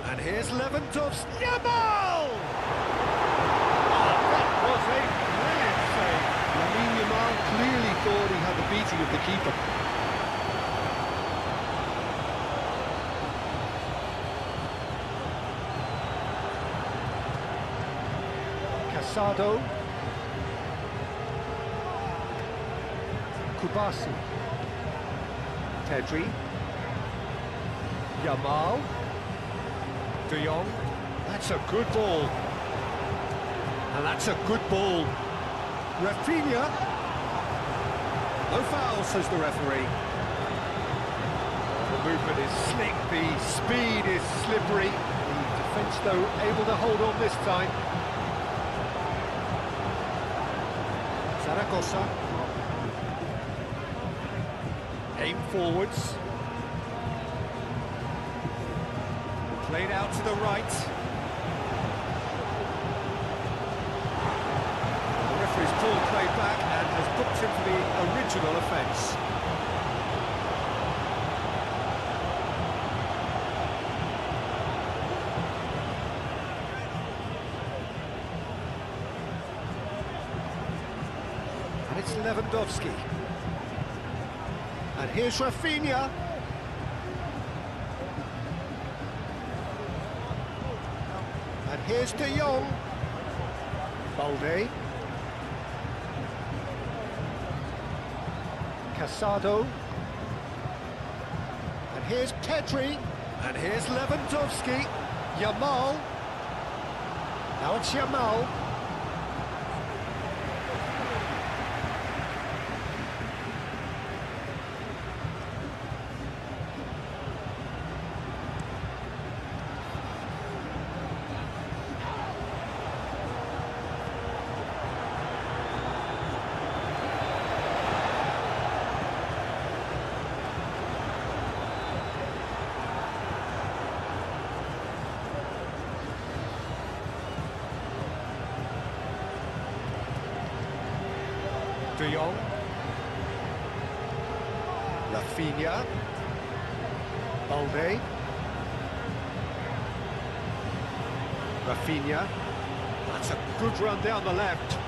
And here's Lewandowski. Yamal! Oh, that was a brilliant save. Lamine Yamal clearly thought he had the beating of the keeper. Casado. Kubasi. Pedri. Yamal. De Jong. That's a good ball. And that's a good ball. Rafinha. No foul, says the referee. The movement is slick, the speed is slippery. The defence, though, able to hold on this time. Zaragoza. Aim forwards. Played out to the right. The referee's pulled play back and has booked him for the original offence. And it's Lewandowski. And here's Rafinha. And here's De Jong. Balde. Casado. And here's Pedri. And here's Lewandowski. Yamal. Now it's Yamal. De Jong. Rafinha. Balde. Rafinha. That's a good run down the left.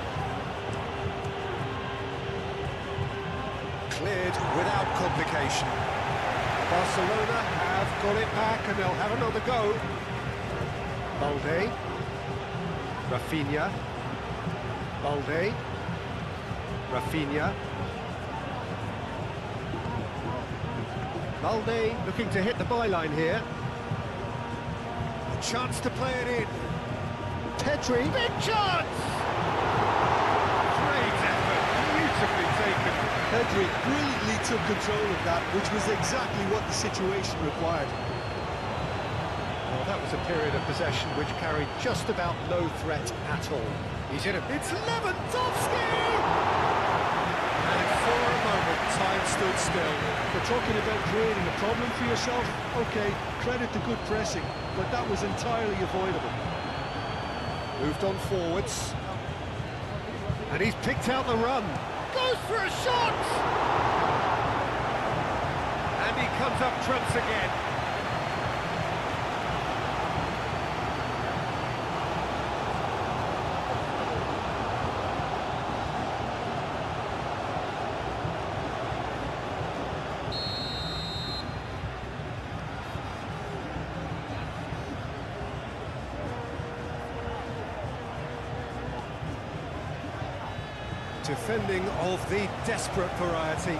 Cleared without complication. Barcelona have got it back and they'll have another go. Balde. Rafinha. Balde. Rafinha. Balde looking to hit the byline here. A chance to play it in. Pedri, big chance! Great effort, beautifully taken. Pedri brilliantly took control of that, which was exactly what the situation required. Well, that was a period of possession which carried just about no threat at all. He's in it. It's Lewandowski! And for a moment, time stood still. We're talking about creating a problem for yourself. Okay, credit to good pressing, but that was entirely avoidable. Moved on forwards. And he's picked out the run. Goes for a shot! And he comes up trumps again. Defending of the desperate variety.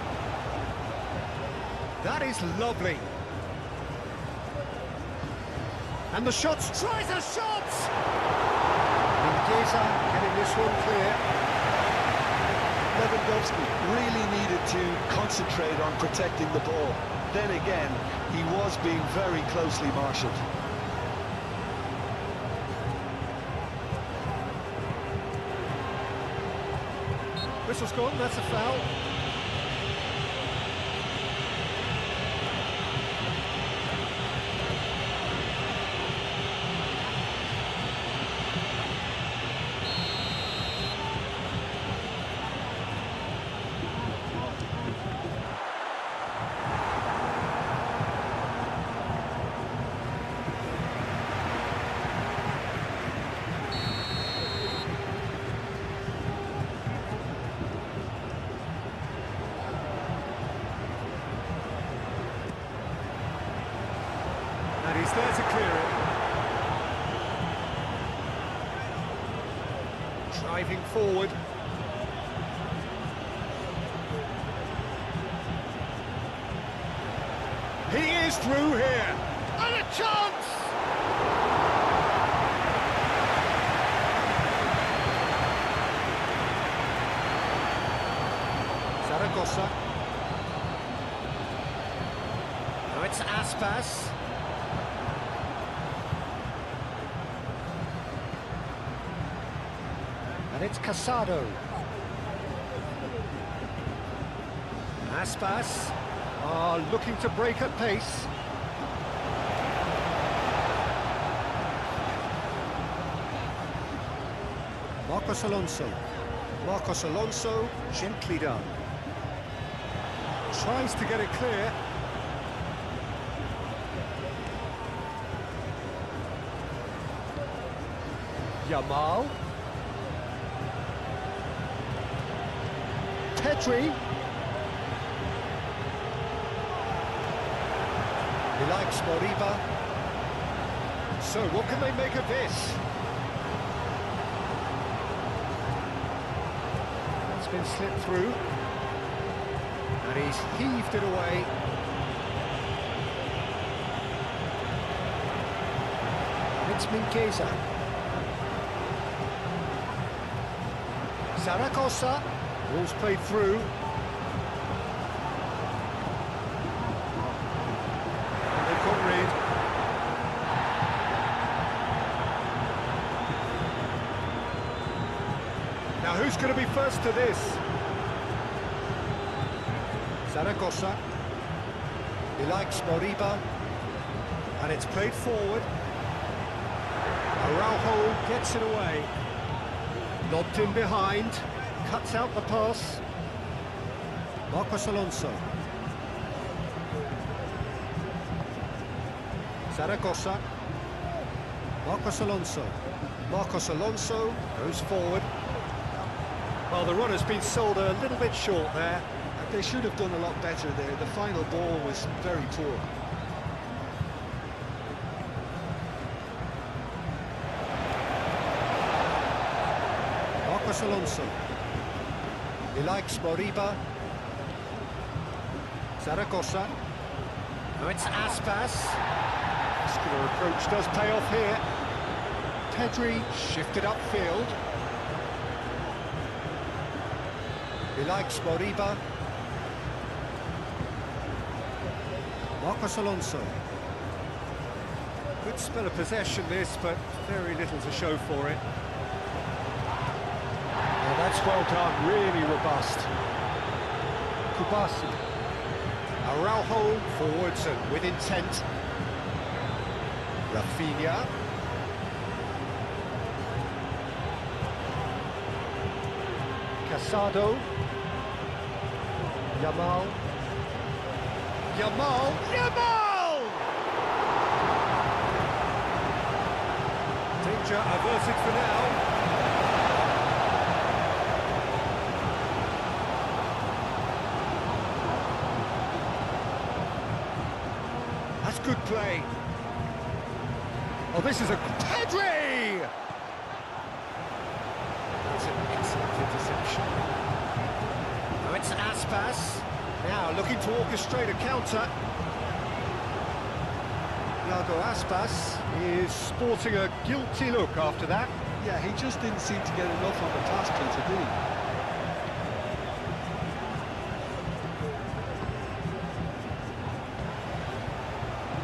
That is lovely. And the shots, tries a shot! Mingueza getting this one clear. Lewandowski really needed to concentrate on protecting the ball. Then again, he was being very closely marshalled. Whistle's gone, that's a foul. he's there to clear it. Driving forward. He is through here. And a chance! Zaragoza. Now it's Aspas. And it's Casado. Aspas are looking to break at pace. Marcos Alonso. Marcos Alonso, gently done. Tries to get it clear. Yamal. Pedri. He likes Moriba. So what can they make of this? It's been slipped through. And he's heaved it away. It's Mingueza. Zaragoza. Ball's played through. And they've got Reed. Now who's going to be first to this? Zaragoza. He likes Moriba. And it's played forward. Araujo gets it away. Lobbed in behind. Cuts out the pass. Marcos Alonso. Zaragoza. Marcos Alonso. Marcos Alonso goes forward. Well, the run has been sold a little bit short there. They should have done a lot better there. The final ball was very poor. Marcos Alonso. He likes Moriba. Zaragoza. Now it's Aspas. Muscular approach does pay off here. Pedri shifted upfield. He likes Moriba. Marcos Alonso. Good spell of possession this, but very little to show for it. Well, that's well done, really robust. Kubasi. Araujo forwards and with intent. Rafinha. Casado. Yamal. Yamal! Yamal! Danger averted for now. That's good play. Oh, this is a Pedri! That's an excellent interception. Now it's Aspas. Now looking to orchestrate a counter. Iago Aspas is sporting a guilty look after that. Yeah, he just didn't seem to get enough on the task plate today.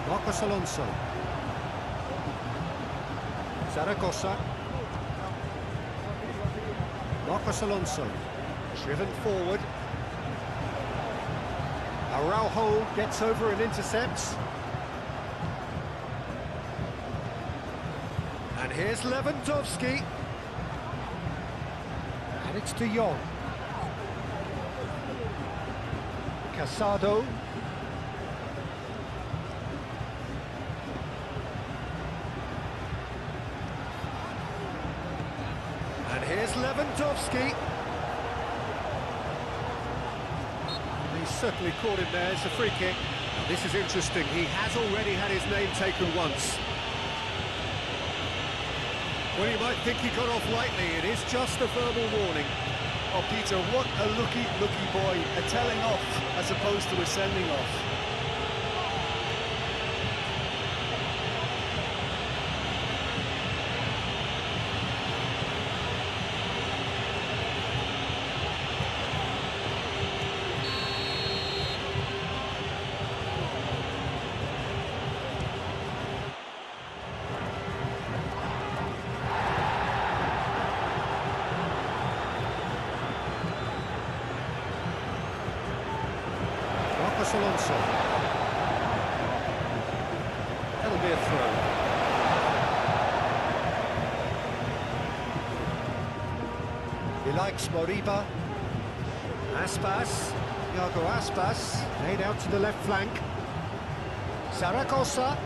Marcos Alonso. Zaragoza. Marcos Alonso. Driven forward. Araujo gets over and intercepts. And here's Lewandowski. And it's De Jong. Casado. And here's Lewandowski. He's certainly caught him there, it's a free kick. This is interesting. He has already had his name taken once. Well, you might think he got off lightly. It is just a verbal warning. Oh, Peter, what a lucky boy. A telling off as opposed to a sending off. Alonso. That'll be a throw. He likes Moriba. Aspas. Iago Aspas. Laid out to the left flank. Zaragoza.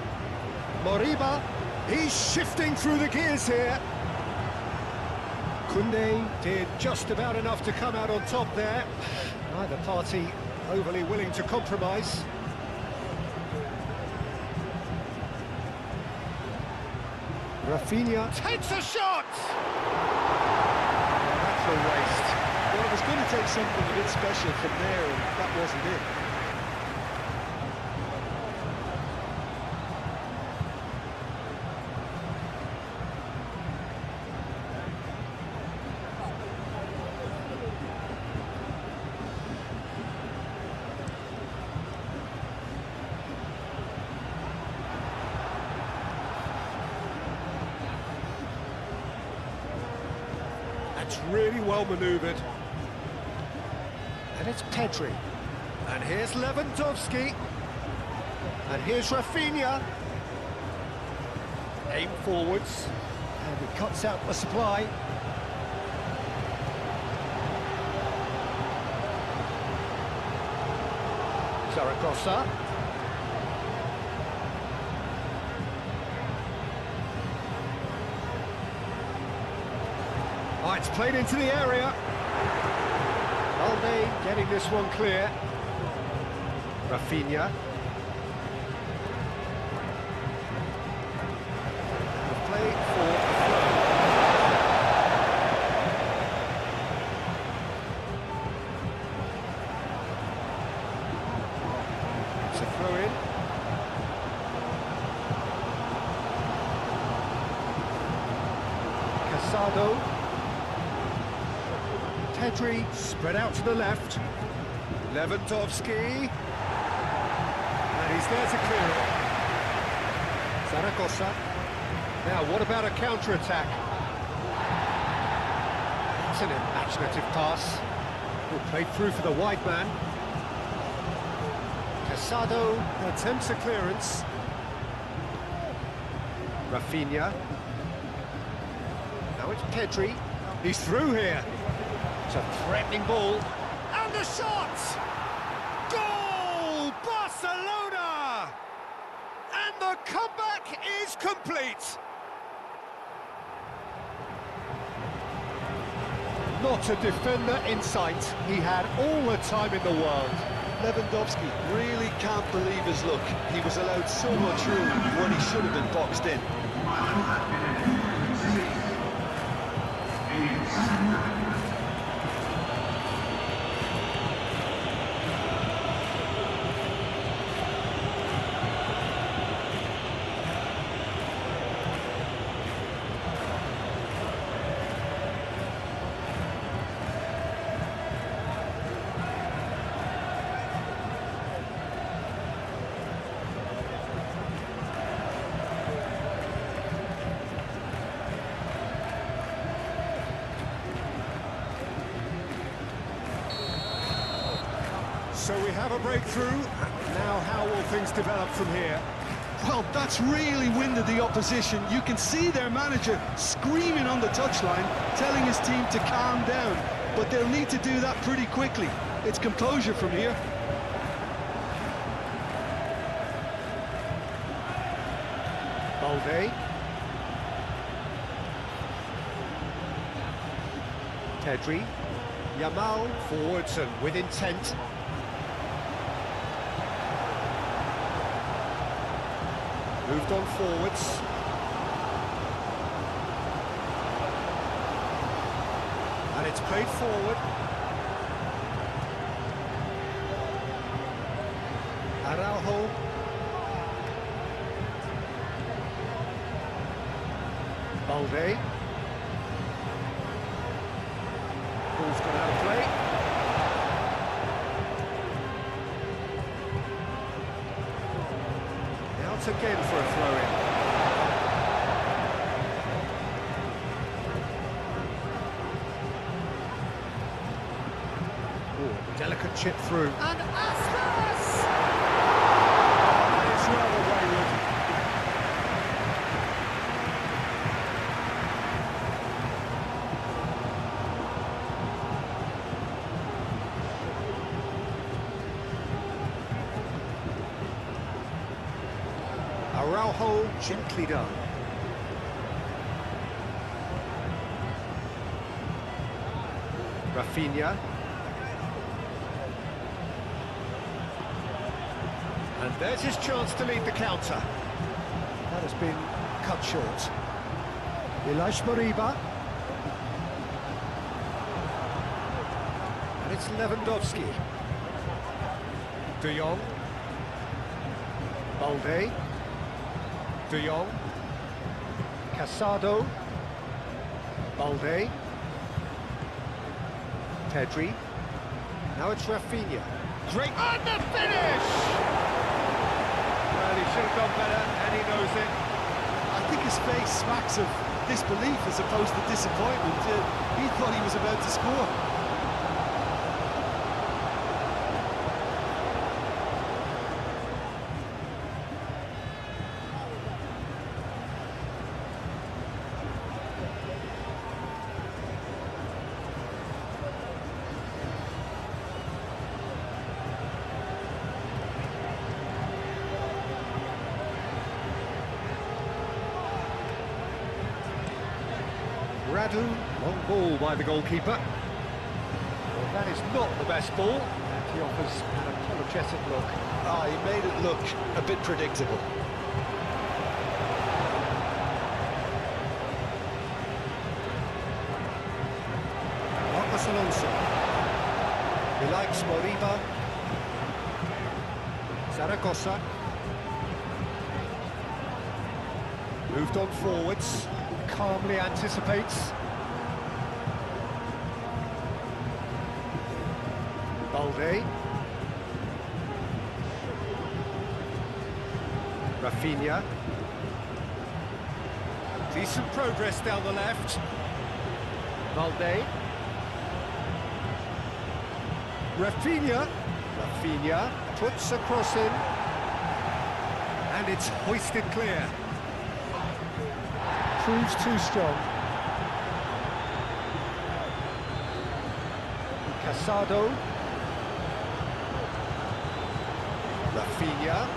Moriba. He's shifting through the gears here. Koundé did just about enough to come out on top there. Neither party overly willing to compromise. Rafinha takes a shot! That's a waste. Well, it was going to take something a bit special from there, and that wasn't it. That's really well manoeuvred. And it's Pedri. And here's Lewandowski. And here's Rafinha. Aim forwards. And he cuts out the supply. Zaragoza. Oh, it's played into the area. Balde getting this one clear. Rafinha. The play for Fera. It's a throw-in. Casado. Pedri spread out to the left. Lewandowski. And he's there to clear it. Zaragoza. Now, what about a counter-attack? It's an imaginative pass. Good played through for the wide man. Casado attempts a clearance. Rafinha. Now it's Pedri. He's through here. It's a threatening ball. And the shot! Goal! Barcelona! And the comeback is complete. Not a defender in sight. He had all the time in the world. Lewandowski really can't believe his luck. He was allowed so much room when he should have been boxed in. So we have a breakthrough. Now how will things develop from here? Well, that's really winded the opposition. You can see their manager screaming on the touchline, telling his team to calm down. But they'll need to do that pretty quickly. It's composure from here. Balde. Pedri. Yamal forwards and with intent. Moved on forwards. And it's played forward. Araujo. Balde. Ball's gone out of play. Out again for a throw-in. Delicate chip through. And Aspas! It's rather wayward. Araujo, gently done. Rafinha. And there's his chance to lead the counter. That has been cut short. Ilaix Moriba. And it's Lewandowski. De Jong. Balde. De Jong. Casado. Balde. Pedri. Now it's Rafinha. Great. And the finish! Well, he should have done better, and he knows it. I think his face smacks of disbelief as opposed to disappointment. He thought he was about to score. Radu, long ball by the goalkeeper. Well, that is not the best ball, and he offers an apologetic look. He made it look a bit predictable. Marcos Alonso. He likes Moriba. Zaragoza. Moved on forwards. Calmly anticipates. Balde. Rafinha. Decent progress down the left. Balde. Rafinha. Rafinha puts a cross in. And it's hoisted clear. Proves too strong. Casado. Rafinha.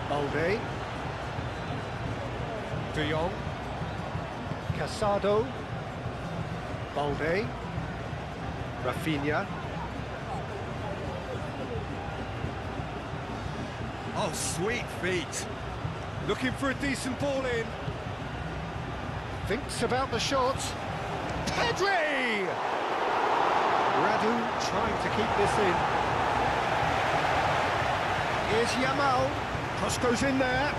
Balde. De Jong. Casado. Balde. Rafinha. Oh, sweet feet. Looking for a decent ball in. Thinks about the shot. Pedri! Radu trying to keep this in. Here's Yamal. Cross goes in there.